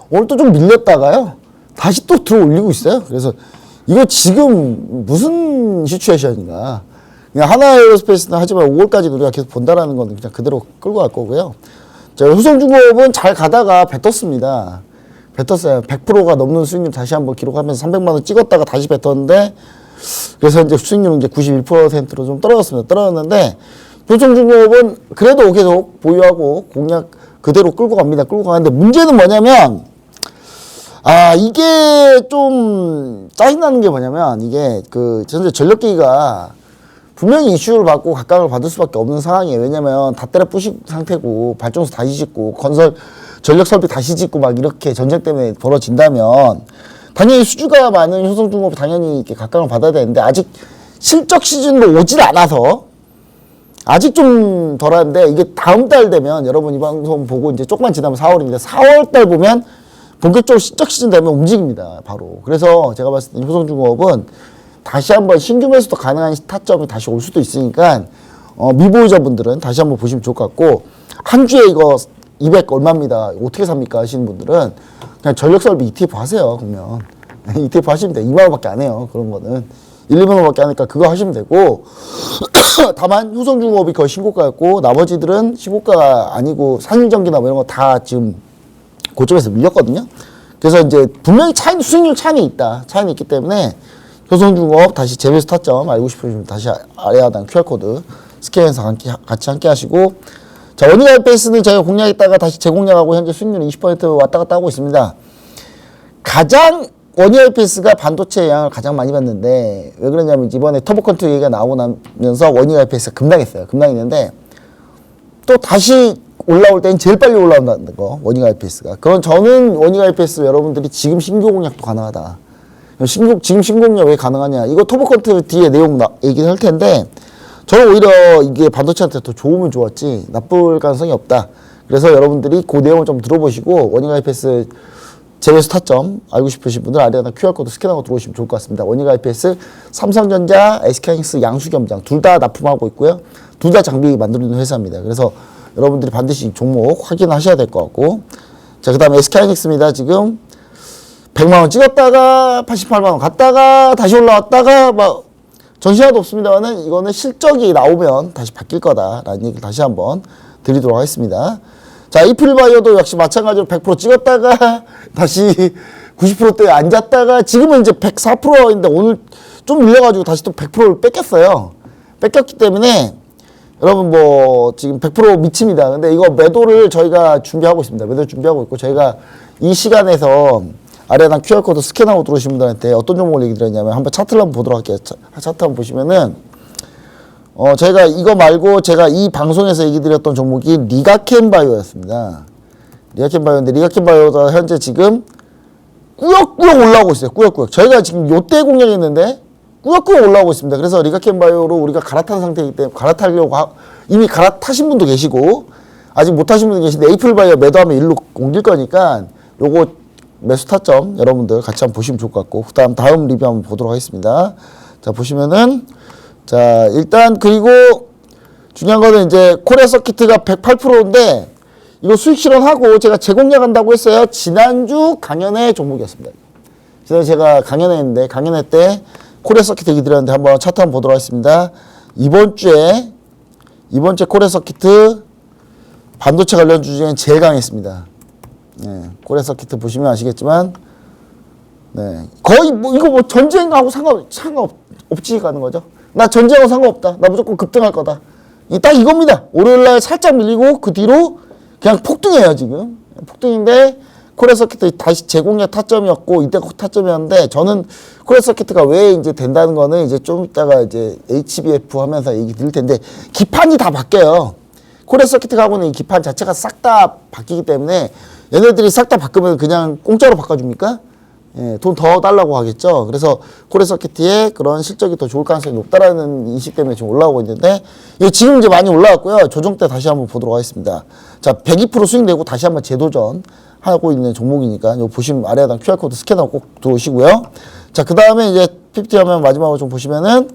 오늘 또 좀 밀렸다가요. 다시 또 들어 올리고 있어요. 그래서 이거 지금 무슨 시츄에이션인가. 그냥 하나에어로스페이스는 하지만 5월까지 우리가 계속 본다라는 건 그냥 그대로 끌고 갈 거고요. 자, 효성중공업은 잘 가다가 뱉었습니다. 뱉었어요. 100%가 넘는 수익률 다시 한번 기록하면서 300만 원 찍었다가 다시 뱉었는데 그래서 이제 수익률은 이제 91%로 좀 떨어졌습니다. 떨어졌는데 효성중공업은 그래도 계속 보유하고 공략 그대로 끌고 갑니다. 끌고 가는데 문제는 뭐냐면 이게 좀 짜증나는 게 뭐냐면 이게 그 현재 전력기기가 분명히 이슈를 받고 각광을 받을 수밖에 없는 상황이에요. 왜냐면 다 때려 부신 상태고 발전소 다시 짓고 건설 전력 설비 다시 짓고 막 이렇게 전쟁 때문에 벌어진다면 당연히 수주가 많은 효성중공업이 당연히 이렇게 각광을 받아야 되는데 아직 실적 시즌도 오질 않아서 아직 좀 덜한데 이게 다음 달 되면 여러분 이 방송 보고 이제 조금만 지나면 4월인데 4월 달 보면 본격적으로 실적 시즌 되면 움직입니다. 바로. 그래서 제가 봤을 때 효성중공업은 다시 한번 신규 매수도 가능한 타점이 다시 올 수도 있으니까 미보유자분들은 다시 한번 보시면 좋을 것 같고 한 주에 이거 200 얼마입니다. 어떻게 삽니까 하시는 분들은 그냥 전력설비 ETF 하세요. 그러면 ETF 하시면 돼요. 2만 원밖에 안 해요. 그런 거는 1, 2만 원밖에 안 하니까 그거 하시면 되고 다만 효성중공업이 거의 신고가였고 나머지들은 신고가가 아니고 산일전기나 뭐 이런 거 다 지금 고점에서 밀렸거든요. 그래서 이제 분명히 수익률 차이는 있다. 차이는 있기 때문에 효성중공업 다시 재매수 타점 알고 싶으시면 다시 아래 하단 QR코드 스캔해서 같이 함께 하시고 자 원익아이패스는 저희가 공략했다가 다시 재공략하고 현재 수익률 20% 왔다 갔다 하고 있습니다. 가장 원익아이패스가 반도체 영향을 가장 많이 받는데 왜 그러냐면 이번에 터보컨트롤 얘기가 나오고 나면서 원익아이패스가 급락했어요. 급락했는데 또 다시 올라올 때는 제일 빨리 올라온다는 거 원익아이패스가 그건 저는 원익아이패스 여러분들이 지금 신규 공략도 가능하다. 지금 신공략 왜 가능하냐? 이거 터보컨트 뒤에 내용 얘기를 할 텐데 저는 오히려 이게 반도체한테 더 좋으면 좋았지 나쁠 가능성이 없다. 그래서 여러분들이 그 내용을 좀 들어보시고 원익아이패스 재매수 타점 알고 싶으신 분들 아래에다 QR코드 스캔하고 들어오시면 좋을 것 같습니다. 원익아이패스, 삼성전자, SK하이닉스, 양수겸장 둘 다 납품하고 있고요. 둘 다 장비 만드는 회사입니다. 그래서 여러분들이 반드시 종목 확인하셔야 될 것 같고 자 그 다음에 SK하이닉스입니다. 지금 100만 원 찍었다가 88만 원 갔다가 다시 올라왔다가 막 전시회도 없습니다만은 이거는 실적이 나오면 다시 바뀔 거다라는 얘기를 다시 한번 드리도록 하겠습니다. 자, 이플바이오도 역시 마찬가지로 100% 찍었다가 다시 90%대에 앉았다가 지금은 이제 104%인데 오늘 좀 밀려가지고 다시 또 100%를 뺏겼어요. 뺏겼기 때문에 여러분 뭐 지금 100% 미칩니다. 근데 이거 매도를 저희가 준비하고 있습니다. 매도 준비하고 있고 저희가 이 시간에서 아래에다 QR코드 스캔하고 들어오신 분들한테 어떤 종목을 얘기 드렸냐면 한번 차트를 한번 보도록 할게요. 차트 한번 보시면은 저희가 이거 말고 제가 이 방송에서 얘기 드렸던 종목이 리가켄바이오였습니다. 리가켄바이오인데 리가켄바이오가 현재 지금 꾸역꾸역 올라오고 있어요. 꾸역꾸역. 저희가 지금 요때 공략했는데 꾸역꾸역 올라오고 있습니다. 그래서 리가켄바이오로 우리가 갈아탄 상태이기 때문에 이미 갈아타신 분도 계시고 아직 못하신 분도 계신데 에이플바이오 매도하면 일로 옮길 거니까 요거 매수 타점 여러분들 같이 한번 보시면 좋을 것 같고 다음 리뷰 한번 보도록 하겠습니다. 자 보시면은 자 일단 그리고 중요한 거는 이제 코리아 서키트가 108%인데 이거 수익 실현하고 제가 재공략한다고 했어요. 지난주 강연회 종목이었습니다. 지난주 제가 강연회 했는데 강연회 때 코리아 서키트 얘기 드렸는데 한번 차트 한번 보도록 하겠습니다. 이번 주에 코리아 서키트 반도체 관련 주제는 제일 강했습니다. 네, 코리아 서키트 보시면 아시겠지만 네, 거의 뭐 이거 뭐 전쟁하고 상관없지 가는 거죠. 나 전쟁하고 상관없다. 나 무조건 급등할 거다. 딱 이겁니다. 월요일날 살짝 밀리고 그 뒤로 그냥 폭등이에요 지금. 폭등인데 코리아 서키트 다시 재공략 타점이었고 이때 타점이었는데 저는 코리아 서키트가 왜 이제 된다는 거는 이제 좀 이따가 이제 HBF 하면서 얘기 드릴 텐데 기판이 다 바뀌어요. 코리아 서키트하고는 이 기판 자체가 싹 다 바뀌기 때문에 얘네들이 싹 다 바꾸면 그냥 공짜로 바꿔줍니까? 예, 돈 더 달라고 하겠죠. 그래서 코리아 서키트의 그런 실적이 더 좋을 가능성이 높다라는 인식 때문에 지금 올라오고 있는데 지금 이제 많이 올라왔고요. 조정 때 다시 한번 보도록 하겠습니다. 자, 102% 수익 내고 다시 한번 재도전 하고 있는 종목이니까 이거 보시면 아래 하단 QR코드 스캔하고 꼭 들어오시고요. 자, 그 다음에 이제 PPT 화면 마지막으로 좀 보시면은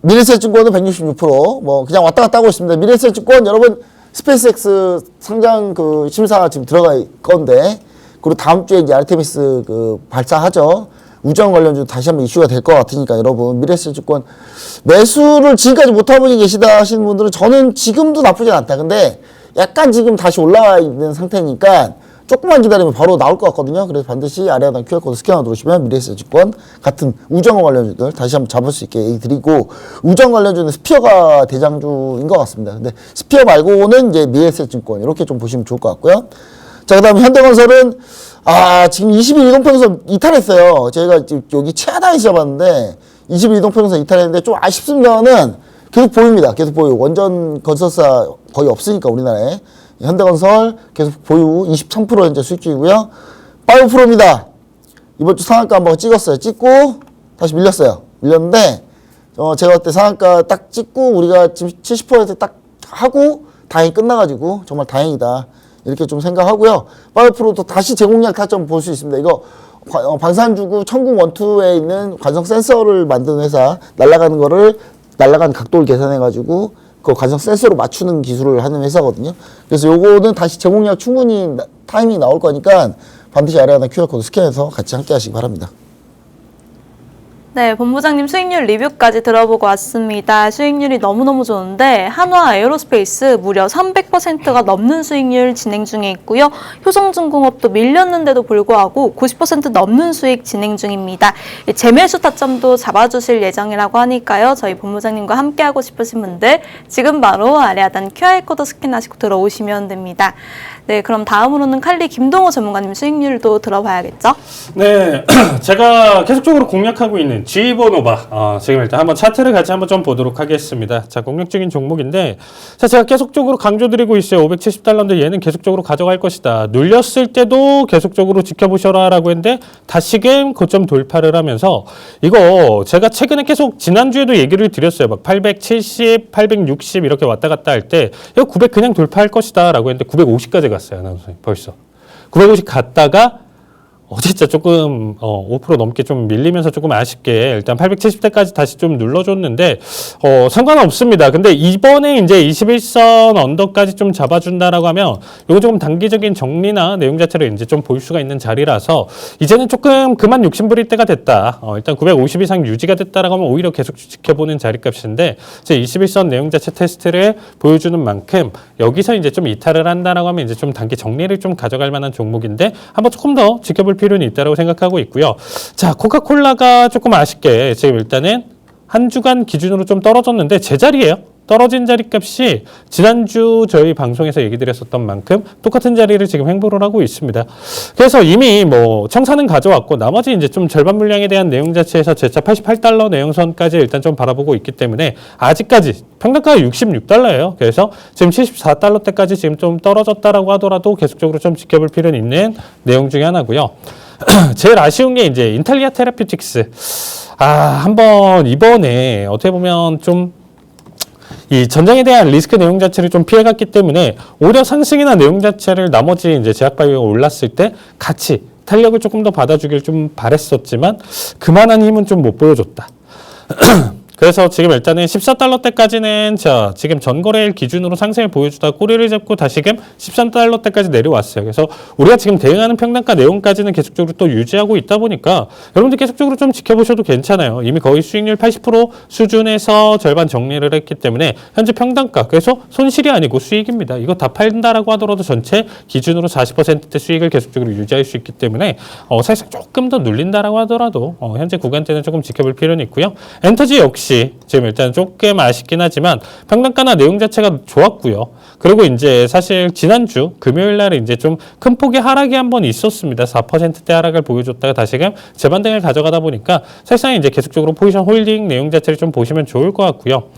미래에셋증권은 166% 뭐 그냥 왔다 갔다 하고 있습니다. 미래에셋증권 여러분 스페이스X 상장 그 심사가 지금 들어가 건데 그리고 다음 주에 이제 아르테미스 그 발사하죠. 우정 관련주 다시 한번 이슈가 될 것 같으니까 여러분 미래에셋증권 매수를 지금까지 못한 분이 계시다 하시는 분들은 저는 지금도 나쁘진 않다. 근데 약간 지금 다시 올라와 있는 상태니까 조금만 기다리면 바로 나올 것 같거든요. 그래서 반드시 아래 하단 QR코드 스캔하고 들어오시면 미래에셋증권 같은 우정어 관련주들 다시 한번 잡을 수 있게 얘기 드리고 우정 관련주는 스피어가 대장주인 것 같습니다. 근데 스피어 말고는 이제 미래에셋증권 이렇게 좀 보시면 좋을 것 같고요. 자, 그 다음에 현대건설은 지금 20일 이동평선 이탈했어요. 저희가 지금 여기 최하단에 시작봤는데 20일 이동평선 이탈했는데 좀 아쉽습니다만은 계속 보입니다. 계속 보이고 원전 건설사 거의 없으니까 우리나라에 현대건설 계속 보유 23% 현재 수익주이고요. 바이오프로입니다. 이번 주 상한가 한번 찍었어요. 찍고 다시 밀렸어요. 밀렸는데 제가 그때 상한가 딱 찍고 우리가 지금 70%딱 하고 다행히 끝나가지고 정말 다행이다. 이렇게 좀 생각하고요. 바이오프로도 다시 재공략 타점 볼 수 있습니다. 이거 방산주구 천궁 원투에 있는 관성 센서를 만드는 회사 날아가는 각도를 계산해가지고 그 관성 센서로 맞추는 기술을 하는 회사거든요. 그래서 요거는 다시 재공략 충분히 타이밍이 나올 거니까 반드시 아래 하나 QR코드 스캔해서 같이 함께 하시기 바랍니다. 네, 본부장님 수익률 리뷰까지 들어보고 왔습니다. 수익률이 너무너무 좋은데 한화 에어로스페이스 무려 300%가 넘는 수익률 진행 중에 있고요. 효성중공업도 밀렸는데도 불구하고 90% 넘는 수익 진행 중입니다. 재매수 타점도 잡아주실 예정이라고 하니까요. 저희 본부장님과 함께하고 싶으신 분들 지금 바로 아래 하단 QR코드 스캔하시고 들어오시면 됩니다. 네, 그럼 다음으로는 칼리 김동호 전문가님 수익률도 들어봐야겠죠? 네, 제가 계속적으로 공략하고 있는 G보노바 지금 일단 한번 차트를 같이 한번 좀 보도록 하겠습니다. 자, 공략 중인 종목인데 자, 제가 계속적으로 강조드리고 있어요. 570달러인데 얘는 계속적으로 가져갈 것이다. 눌렸을 때도 계속적으로 지켜보셔라 라고 했는데 다시금 고점 돌파를 하면서 이거 제가 최근에 계속 지난주에도 얘기를 드렸어요. 막 870, 860 이렇게 왔다 갔다 할 때 이거 900 그냥 돌파할 것이다 라고 했는데 950까지 갔어요. 아나운서님 벌써 950 갔다가 어제 진짜 조금 5% 넘게 좀 밀리면서 조금 아쉽게 일단 870대까지 다시 좀 눌러줬는데 상관은 없습니다. 근데 이번에 이제 21선 언더까지 좀 잡아준다라고 하면 이거 조금 단기적인 정리나 내용 자체를 이제 좀 볼 수가 있는 자리라서 이제는 조금 그만 욕심 부릴 때가 됐다. 일단 950 이상 유지가 됐다라고 하면 오히려 계속 지켜보는 자리값인데 이제 21선 내용 자체 테스트를 보여주는 만큼 여기서 이제 좀 이탈을 한다라고 하면 이제 좀 단기 정리를 좀 가져갈 만한 종목인데 한번 조금 더 지켜볼 필요는 있다고 생각하고 있고요. 자, 코카콜라가 조금 아쉽게 지금 일단은 한 주간 기준으로 좀 떨어졌는데 제자리예요. 떨어진 자리값이 지난주 저희 방송에서 얘기 드렸었던 만큼 똑같은 자리를 지금 횡보를 하고 있습니다. 그래서 이미 뭐 청산은 가져왔고 나머지 이제 좀 절반 물량에 대한 내용 자체에서 제차 88달러 내용선까지 일단 좀 바라보고 있기 때문에 아직까지 평단가가 66달러예요. 그래서 지금 74달러대까지 지금 좀 떨어졌다라고 하더라도 계속적으로 좀 지켜볼 필요는 있는 내용 중에 하나고요. 제일 아쉬운 게 이제 인텔리아 테라퓨틱스. 한번 이번에 어떻게 보면 좀 이 전장에 대한 리스크 내용 자체를 좀 피해갔기 때문에 오히려 상승이나 내용 자체를 나머지 이제 제약바이오가 올랐을 때 같이 탄력을 조금 더 받아주길 좀 바랬었지만 그만한 힘은 좀 못 보여줬다. 그래서 지금 일단은 14달러대까지는 지금 전거래일 기준으로 상승을 보여주다 꼬리를 잡고 다시금 13달러대까지 내려왔어요. 그래서 우리가 지금 대응하는 평단가 내용까지는 계속적으로 또 유지하고 있다 보니까 여러분들 계속적으로 좀 지켜보셔도 괜찮아요. 이미 거의 수익률 80% 수준에서 절반 정리를 했기 때문에 현재 평단가, 그래서 손실이 아니고 수익입니다. 이거 다 팔린다라고 하더라도 전체 기준으로 40%대 수익을 계속적으로 유지할 수 있기 때문에 사실상 조금 더 눌린다라고 하더라도 현재 구간대는 조금 지켜볼 필요는 있고요. 엔터지 역시 지금 일단 조금 아쉽긴 하지만 평단가나 내용 자체가 좋았고요. 그리고 이제 사실 지난주 금요일 날에 이제 좀 큰 폭의 하락이 한번 있었습니다. 4%대 하락을 보여줬다가 다시금 재반등을 가져가다 보니까 사실상 이제 계속적으로 포지션 홀딩 내용 자체를 좀 보시면 좋을 것 같고요.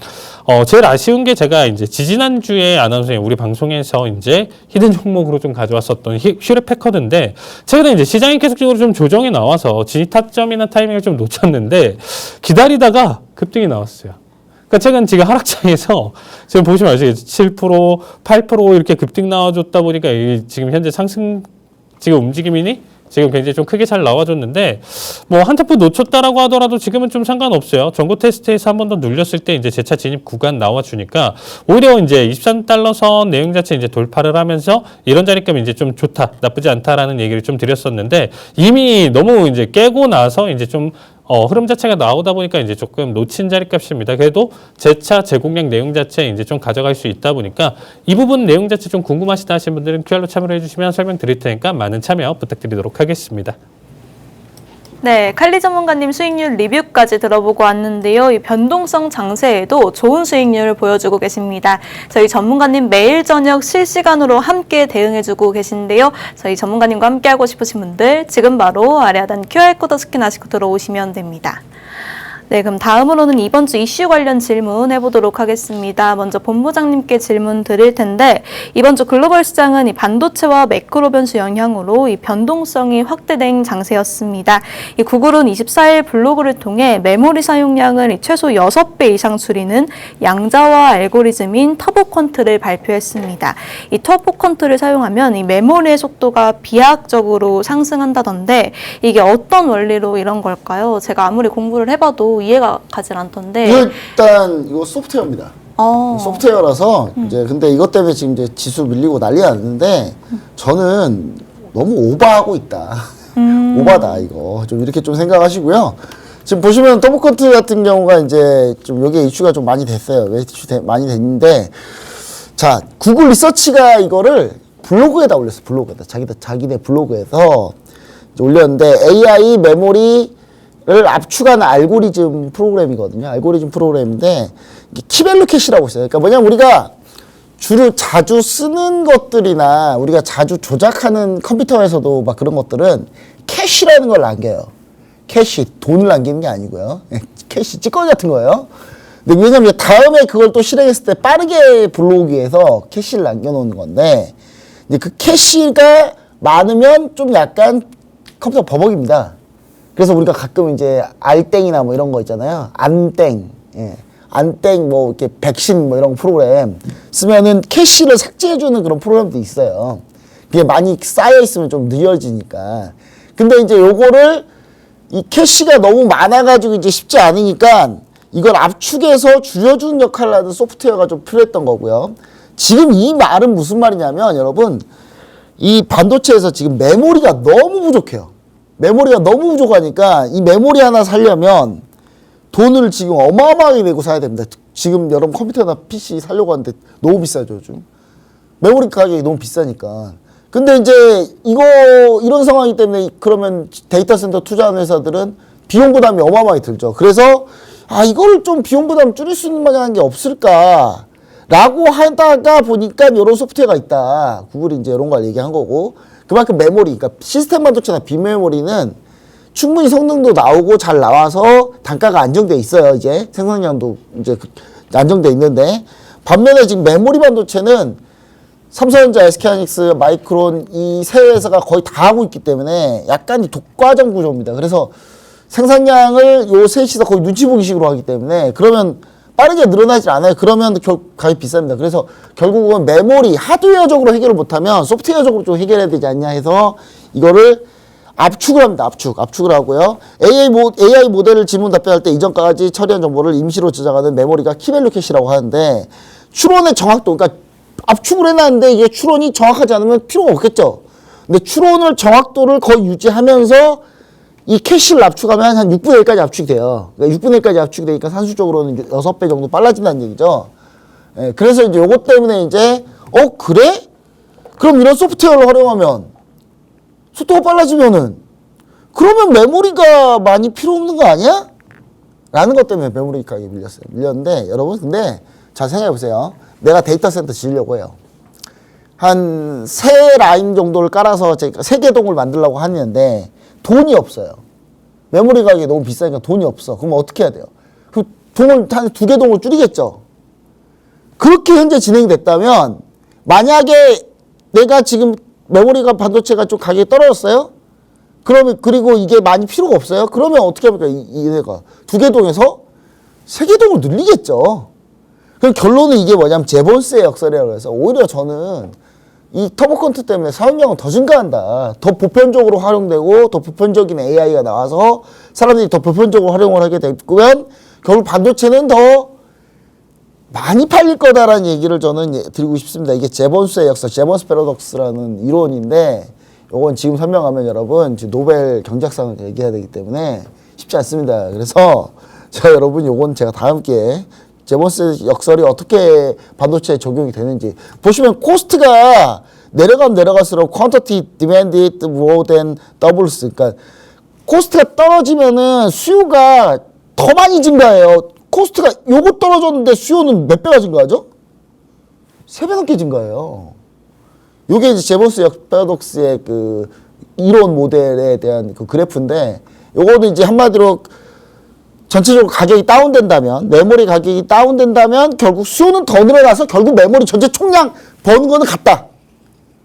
제일 아쉬운 게 제가 이제 지지난주에 아나운서님 우리 방송에서 이제 히든 종목으로 좀 가져왔었던 슈렉 패커드인데 최근에 이제 시장이 계속적으로 좀 조정이 나와서 진입 타점이나 타이밍을 좀 놓쳤는데 기다리다가 급등이 나왔어요. 그러니까 최근 지금 하락장에서 지금 보시면 아시겠죠? 7%, 8% 이렇게 급등 나와줬다 보니까 지금 현재 상승 지금 움직임이니 지금 굉장히 좀 크게 잘 나와줬는데 뭐 한 템포 놓쳤다라고 하더라도 지금은 좀 상관없어요. 전고 테스트에서 한 번 더 눌렸을 때 이제 재차 진입 구간 나와주니까 오히려 이제 23달러 선 내용 자체 이제 돌파를 하면서 이런 자리값 이제 좀 좋다, 나쁘지 않다라는 얘기를 좀 드렸었는데 이미 너무 이제 깨고 나서 이제 좀 흐름 자체가 나오다 보니까 이제 조금 놓친 자리값입니다. 그래도 재차 제공량 내용 자체 이제 좀 가져갈 수 있다 보니까 이 부분 내용 자체 좀 궁금하시다 하시는 분들은 QR로 참여를 해주시면 설명 드릴 테니까 많은 참여 부탁드리도록 하겠습니다. 네, 칼리 전문가님 수익률 리뷰까지 들어보고 왔는데요. 이 변동성 장세에도 좋은 수익률을 보여주고 계십니다. 저희 전문가님 매일 저녁 실시간으로 함께 대응해주고 계신데요. 저희 전문가님과 함께하고 싶으신 분들 지금 바로 아래 하단 QR코드 스캔하시고 들어오시면 됩니다. 네, 그럼 다음으로는 이번 주 이슈 관련 질문 해보도록 하겠습니다. 먼저 본부장님께 질문 드릴 텐데 이번 주 글로벌 시장은 이 반도체와 매크로 변수 영향으로 이 변동성이 확대된 장세였습니다. 이 구글은 24일 블로그를 통해 메모리 사용량을 최소 6배 이상 줄이는 양자화 알고리즘인 터보 퀀트를 발표했습니다. 이 터보 퀀트를 사용하면 이 메모리의 속도가 비약적으로 상승한다던데 이게 어떤 원리로 이런 걸까요? 제가 아무리 공부를 해봐도 이해가 가질 않던데. 일단 이거 소프트웨어입니다. 소프트웨어라서 이제 근데 이것 때문에 지금 이제 지수 밀리고 난리가 났는데 저는 너무 오버하고 있다. 오바다 이거 좀 이렇게 좀 생각하시고요. 지금 보시면 터보컨트 같은 경우가 이제 좀 여기에 이슈가 좀 많이 됐어요. 왜 이슈 많이 됐는데 자 구글 리서치가 이거를 블로그에다 올렸어. 블로그에다 자기네 블로그에서 올렸는데 AI 메모리 를 압축한 알고리즘 프로그램이거든요. 알고리즘 프로그램인데 키밸류 캐시라고 있어요. 그러니까 뭐냐면 우리가 주로 자주 쓰는 것들이나 우리가 자주 조작하는 컴퓨터에서도 막 그런 것들은 캐시라는 걸 남겨요. 캐시, 돈을 남기는 게 아니고요. 캐시, 찌꺼기 같은 거예요. 근데 왜냐면 다음에 그걸 또 실행했을 때 빠르게 불러오기 위해서 캐시를 남겨놓는 건데 이제 그 캐시가 많으면 좀 약간 컴퓨터 버벅입니다. 그래서 우리가 가끔 이제 알땡이나 뭐 이런 거 있잖아요. 안땡, 안땡 뭐 이렇게 백신 뭐 이런 프로그램 쓰면은 캐시를 삭제해주는 그런 프로그램도 있어요. 그게 많이 쌓여 있으면 좀 느려지니까. 근데 이제 요거를 이 캐시가 너무 많아가지고 이제 쉽지 않으니까 이걸 압축해서 줄여주는 역할을 하는 소프트웨어가 좀 필요했던 거고요. 지금 이 말은 무슨 말이냐면 여러분 이 반도체에서 지금 메모리가 너무 부족해요. 메모리가 너무 부족하니까 이 메모리 하나 사려면 돈을 지금 어마어마하게 내고 사야 됩니다. 지금 여러분 컴퓨터나 PC 사려고 하는데 너무 비싸죠, 요즘. 메모리 가격이 너무 비싸니까. 근데 이제 이런 상황이기 때문에 그러면 데이터 센터 투자하는 회사들은 비용 부담이 어마어마하게 들죠. 그래서 아, 이거를 좀 비용 부담 줄일 수 있는 만한 게 없을까? 라고 하다가 보니까 이런 소프트웨어가 있다. 구글이 이제 이런 걸 얘기한 거고. 그만큼 메모리, 그러니까 시스템 반도체나 비메모리는 충분히 성능도 나오고 잘 나와서 단가가 안정돼 있어요. 이제 생산량도 이제 안정돼 있는데, 반면에 지금 메모리 반도체는 삼성전자, SK하이닉스, 마이크론 이 세 회사가 거의 다 하고 있기 때문에 약간 독과점 구조입니다. 그래서 생산량을 요 셋이서 거의 눈치 보기 식으로 하기 때문에 그러면 빠르게 늘어나질 않아요. 그러면 가격이 비쌉니다. 그래서 결국은 메모리, 하드웨어적으로 해결을 못하면 소프트웨어적으로 좀 해결해야 되지 않냐 해서 이거를 압축을 합니다. 압축을 하고요. AI 모델을 질문 답변할 때 이전까지 처리한 정보를 임시로 저장하는 메모리가 키밸류 캐시라고 하는데, 추론의 정확도, 그러니까 압축을 해놨는데 이게 추론이 정확하지 않으면 필요가 없겠죠. 근데 추론을 정확도를 거의 유지하면서 이 캐시를 압축하면 한 6분의 1까지 압축이 돼요. 그러니까 6분의 1까지 압축이 되니까 산술적으로는 6배 정도 빨라진다는 얘기죠. 예, 그래서 이제 요것 때문에 이제, 그래? 그럼 이런 소프트웨어를 활용하면 속도가 빨라지면은, 그러면 메모리가 많이 필요 없는 거 아니야? 라는 것 때문에 메모리 가격이 밀렸어요. 밀렸는데, 여러분, 근데 잘 생각해 보세요. 내가 데이터 센터 지으려고 해요. 한 3라인 정도를 깔아서 제가 3개동을 만들려고 하는데, 돈이 없어요. 메모리 가격이 너무 비싸니까 돈이 없어. 그럼 어떻게 해야 돼요? 그 동을 한 2개 동을 줄이겠죠. 그렇게 현재 진행이 됐다면, 만약에 내가 지금 메모리가 반도체가 좀 가격이 떨어졌어요? 그러면, 그리고 이게 많이 필요가 없어요? 그러면 어떻게 합니까? 얘네가 2개 동에서 3개 동을 늘리겠죠. 그럼 결론은 이게 뭐냐면 제본스의 역설이라고 해서, 오히려 저는 이 터보컨트 때문에 사용량은 더 증가한다. 더 보편적으로 활용되고 더 보편적인 AI가 나와서 사람들이 더 보편적으로 활용을 하게 되면 결국 반도체는 더 많이 팔릴 거다라는 얘기를 저는 드리고 싶습니다. 이게 제본스의 역설, 제본스 패러독스라는 이론인데, 요건 지금 설명하면 여러분 노벨 경제학상을 얘기해야 되기 때문에 쉽지 않습니다. 그래서 제가 여러분 요건 제가 다음 기회에 제본스 역설이 어떻게 반도체에 적용이 되는지 보시면, 코스트가 내려가면 내려갈수록 quantity demanded more than doubles. 그러니까 코스트가 떨어지면은 수요가 더 많이 증가해요. 코스트가 요거 떨어졌는데 수요는 몇 배가 증가하죠? 3배 넘게 증가해요. 요게 이제 제본스 패러독스의 그 이론 모델에 대한 그 그래프인데, 요거는 이제 한마디로 전체적으로 가격이 다운된다면, 메모리 가격이 다운된다면 결국 수요는 더 늘어나서 결국 메모리 전체 총량 버는 거는 같다.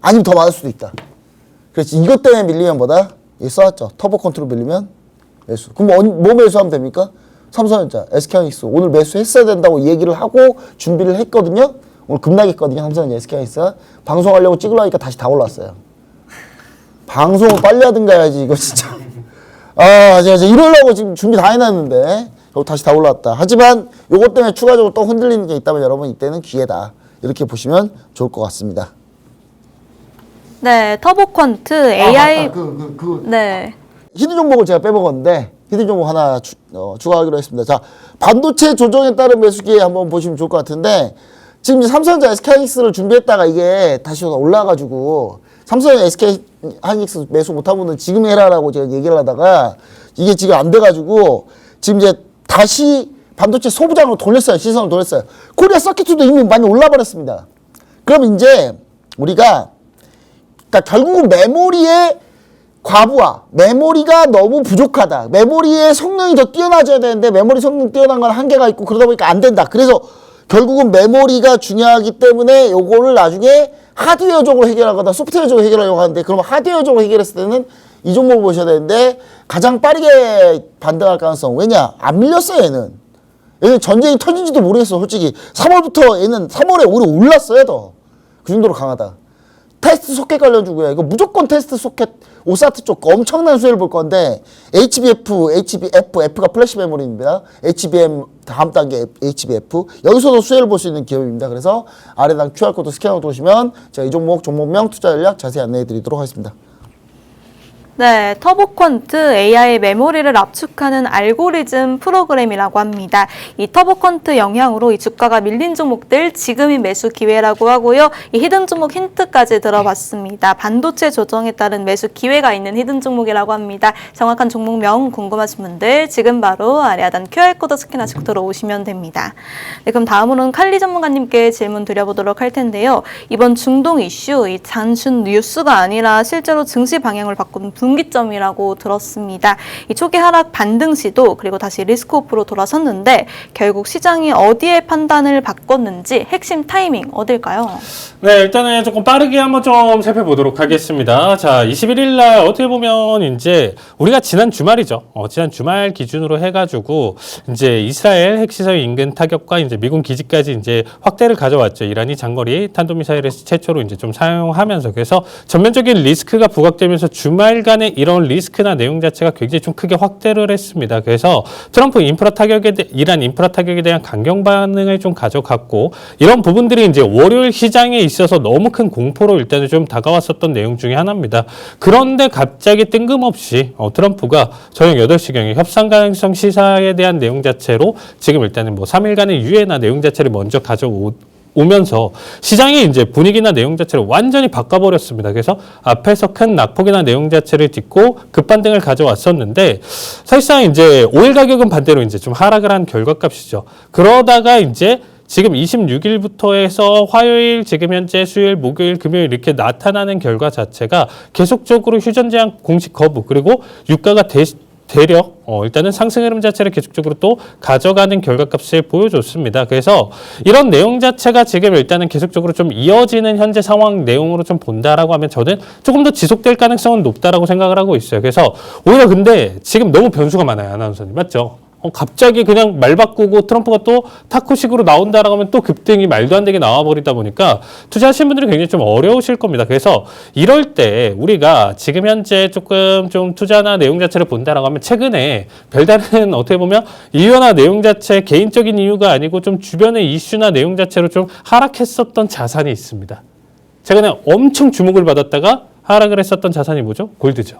아니면 더 많을 수도 있다. 그래서 이것 때문에 밀리면 뭐다? 이게 써왔죠. 터보 컨트롤 밀리면 매수. 그럼 뭐 매수하면 됩니까? 삼성전자, SK하이닉스 오늘 매수했어야 된다고 얘기를 하고 준비를 했거든요. 오늘 급락했거든요. 삼성전자, SK하이닉스가. 방송하려고 찍으려니까 다시 다 올랐어요. 방송을 빨리 하든가 해야지 이거 진짜. 제가 이러려고 지금 준비 다 해놨는데 여기 다시 다 올라왔다. 하지만 요것 때문에 추가적으로 또 흔들리는 게 있다면 여러분 이때는 기회다. 이렇게 보시면 좋을 것 같습니다. 네, 터보컨트 AI. 네. 히든 종목을 제가 빼먹었는데 히든 종목 하나 추가하기로 했습니다. 자, 반도체 조정에 따른 매수기에 한번 보시면 좋을 것 같은데, 지금 삼성전자, SK하이닉스를 준비했다가 이게 다시 올라가지고 삼성전자, SK하이닉스 매수 못한 분은 지금 해라라고 제가 얘기를 하다가 이게 지금 안 돼가지고 지금 이제 다시 반도체 소부장으로 돌렸어요. 시선을 돌렸어요. 코리아 서킷도 이미 많이 올라버렸습니다. 그럼 이제 우리가, 그러니까 결국은 메모리의 과부하, 메모리가 너무 부족하다. 메모리의 성능이 더 뛰어나져야 되는데 메모리 성능 뛰어난 건 한계가 있고 그러다 보니까 안 된다. 그래서 결국은 메모리가 중요하기 때문에 요거를 나중에 하드웨어적으로 해결하거나 소프트웨어적으로 해결하려고 하는데, 그러면 하드웨어적으로 해결했을 때는 이 종목을 보셔야 되는데 가장 빠르게 반등할 가능성. 왜냐? 안 밀렸어요, 얘는 전쟁이 터진지도 모르겠어, 솔직히. 3월부터 얘는 3월에 오히려 올랐어요, 더. 그 정도로 강하다. 테스트 소켓 관련 주고요. 이거 무조건 테스트 소켓, 오사트 쪽 엄청난 수혜를 볼 건데, F가 플래시 메모리입니다. HBM 다음 단계 HBF. 여기서도 수혜를 볼 수 있는 기업입니다. 그래서 아래당 QR코드 스캔하고 들어오시면 제가 이 종목명, 투자 전략 자세히 안내해 드리도록 하겠습니다. 네, 터보퀀트 AI 메모리를 압축하는 알고리즘 프로그램이라고 합니다. 이 터보퀀트 영향으로 이 주가가 밀린 종목들 지금이 매수 기회라고 하고요. 이 히든 종목 힌트까지 들어봤습니다. 반도체 조정에 따른 매수 기회가 있는 히든 종목이라고 합니다. 정확한 종목명 궁금하신 분들 지금 바로 아래 하단 QR코드 스캔하시고 들어오시면 됩니다. 네, 그럼 다음으로는 칼리 전문가님께 질문 드려보도록 할 텐데요. 이번 중동 이슈, 이 단순 뉴스가 아니라 실제로 증시 방향을 바꾼 분기점이라고 들었습니다. 이 초기 하락 반등 시도 그리고 다시 리스크오프로 돌아섰는데 결국 시장이 어디에 판단을 바꿨는지 핵심 타이밍 어딜까요? 네, 일단은 조금 빠르게 한번 좀 살펴보도록 하겠습니다. 자, 21일 날 어떻게 보면 이제 우리가 지난 주말이죠. 지난 주말 기준으로 해가지고 이제 이스라엘 핵시설 인근 타격과 이제 미군 기지까지 이제 확대를 가져왔죠. 이란이 장거리 탄도미사일을 최초로 이제 좀 사용하면서 그래서 전면적인 리스크가 부각되면서 주말간의 이런 리스크나 내용 자체가 굉장히 좀 크게 확대를 했습니다. 그래서 트럼프 이란 인프라 타격에 대한 강경 반응을 좀 가져갔고 이런 부분들이 이제 월요일 시장에 있어서 너무 큰 공포로 일단은 좀 다가왔었던 내용 중에 하나입니다. 그런데 갑자기 뜬금없이 트럼프가 저녁 8시경에 협상 가능성 시사에 대한 내용 자체로 지금 일단은 뭐 3일간의 유예나 내용 자체를 먼저 오면서 시장의 이제 분위기나 내용 자체를 완전히 바꿔버렸습니다. 그래서 앞에서 큰 낙폭이나 내용 자체를 딛고 급반등을 가져왔었는데 사실상 이제 오일 가격은 반대로 이제 좀 하락을 한 결과값이죠. 그러다가 이제 지금 26일부터 해서 화요일, 지금 현재 수요일, 목요일, 금요일 이렇게 나타나는 결과 자체가 계속적으로 휴전 제한 공식 거부 그리고 유가가 대략 일단은 상승 흐름 자체를 계속적으로 또 가져가는 결과값을 보여줬습니다. 그래서 이런 내용 자체가 지금 일단은 계속적으로 좀 이어지는 현재 상황 내용으로 좀 본다라고 하면 저는 조금 더 지속될 가능성은 높다라고 생각을 하고 있어요. 그래서 오히려 근데 지금 너무 변수가 많아요, 아나운서님. 맞죠? 갑자기 그냥 말 바꾸고 트럼프가 또 타코식으로 나온다라고 하면 또 급등이 말도 안 되게 나와버리다 보니까 투자하시는 분들이 굉장히 좀 어려우실 겁니다. 그래서 이럴 때 우리가 지금 현재 조금 좀 투자나 내용 자체를 본다라고 하면 최근에 별다른 어떻게 보면 이유나 내용 자체 개인적인 이유가 아니고 좀 주변의 이슈나 내용 자체로 좀 하락했었던 자산이 있습니다. 최근에 엄청 주목을 받았다가 하락을 했었던 자산이 뭐죠? 골드죠.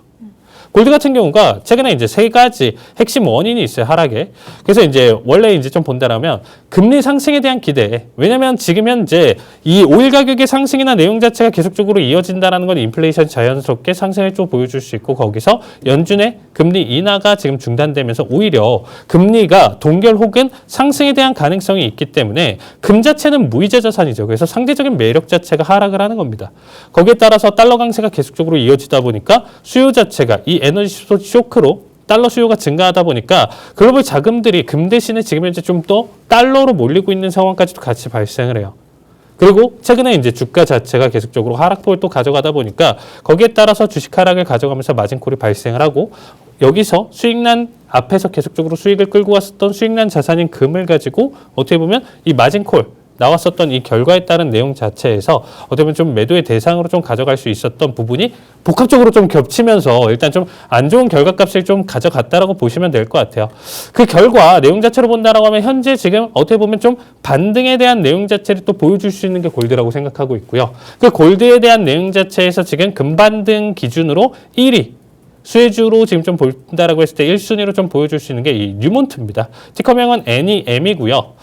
골드 같은 경우가 최근에 이제 3가지 핵심 원인이 있어요, 하락에. 그래서 이제 원래 이제 좀 본다라면 금리 상승에 대한 기대. 왜냐면 지금 현재 이 오일 가격의 상승이나 내용 자체가 계속적으로 이어진다라는 건 인플레이션 자연스럽게 상승을 좀 보여줄 수 있고 거기서 연준의 금리 인하가 지금 중단되면서 오히려 금리가 동결 혹은 상승에 대한 가능성이 있기 때문에 금 자체는 무이자 자산이죠. 그래서 상대적인 매력 자체가 하락을 하는 겁니다. 거기에 따라서 달러 강세가 계속적으로 이어지다 보니까 수요 자체가 이 에너지 쇼크로 달러 수요가 증가하다 보니까 글로벌 자금들이 금 대신에 지금 현재 좀 더 달러로 몰리고 있는 상황까지도 같이 발생을 해요. 그리고 최근에 이제 주가 자체가 계속적으로 하락폭을 또 가져가다 보니까 거기에 따라서 주식 하락을 가져가면서 마진콜이 발생을 하고 여기서 수익난 앞에서 계속적으로 수익을 끌고 왔었던 수익난 자산인 금을 가지고 어떻게 보면 이 마진콜 나왔었던 이 결과에 따른 내용 자체에서 어떻게 보면 좀 매도의 대상으로 좀 가져갈 수 있었던 부분이 복합적으로 좀 겹치면서 일단 좀 안 좋은 결과값을 좀 가져갔다라고 보시면 될 것 같아요. 그 결과 내용 자체로 본다라고 하면 현재 지금 어떻게 보면 좀 반등에 대한 내용 자체를 또 보여줄 수 있는 게 골드라고 생각하고 있고요. 그 골드에 대한 내용 자체에서 지금 금반등 기준으로 1위 수혜주로 지금 좀 본다라고 했을 때 1순위로 좀 보여줄 수 있는 게 이 뉴몬트입니다. 티커명은 NEM이고요.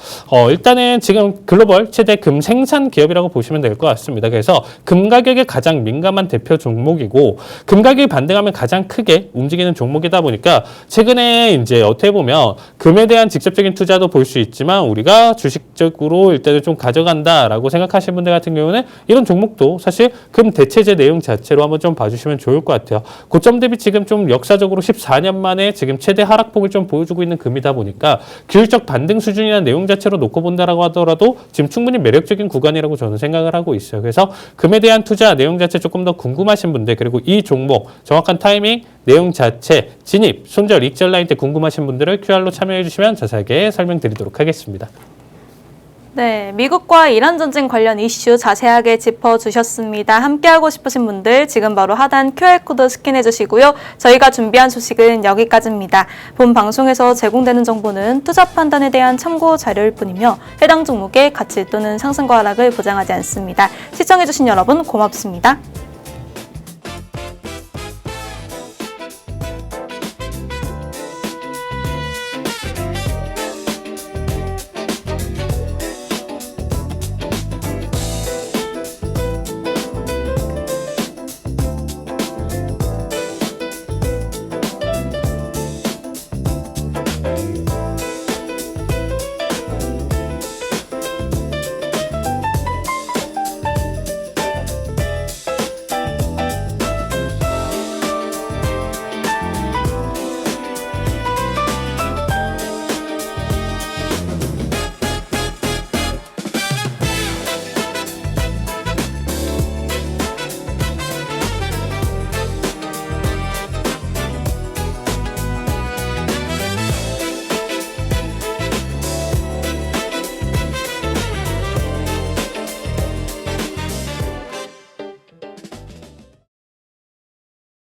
일단은 지금 글로벌 최대 금 생산 기업이라고 보시면 될 것 같습니다. 그래서 금 가격에 가장 민감한 대표 종목이고 금 가격이 반등하면 가장 크게 움직이는 종목이다 보니까 최근에 이제 어떻게 보면 금에 대한 직접적인 투자도 볼 수 있지만 우리가 주식적으로 일단은 좀 가져간다라고 생각하시는 분들 같은 경우는 이런 종목도 사실 금 대체제 내용 자체로 한번 좀 봐주시면 좋을 것 같아요. 고점 대비 지금 좀 역사적으로 14년 만에 지금 최대 하락폭을 좀 보여주고 있는 금이다 보니까 기술적 반등 수준이나 내용 자체로 놓고 본다라고 하더라도 지금 충분히 매력적인 구간이라고 저는 생각을 하고 있어요. 그래서 금에 대한 투자 내용 자체 조금 더 궁금하신 분들 그리고 이 종목 정확한 타이밍 내용 자체 진입 손절 익절 라인 때 궁금하신 분들을 QR로 참여해 주시면 자세하게 설명드리도록 하겠습니다. 네, 미국과 이란 전쟁 관련 이슈 자세하게 짚어주셨습니다. 함께하고 싶으신 분들 지금 바로 하단 QR코드 스캔해 주시고요. 저희가 준비한 소식은 여기까지입니다. 본 방송에서 제공되는 정보는 투자 판단에 대한 참고 자료일 뿐이며 해당 종목의 가치 또는 상승과 하락을 보장하지 않습니다. 시청해 주신 여러분 고맙습니다.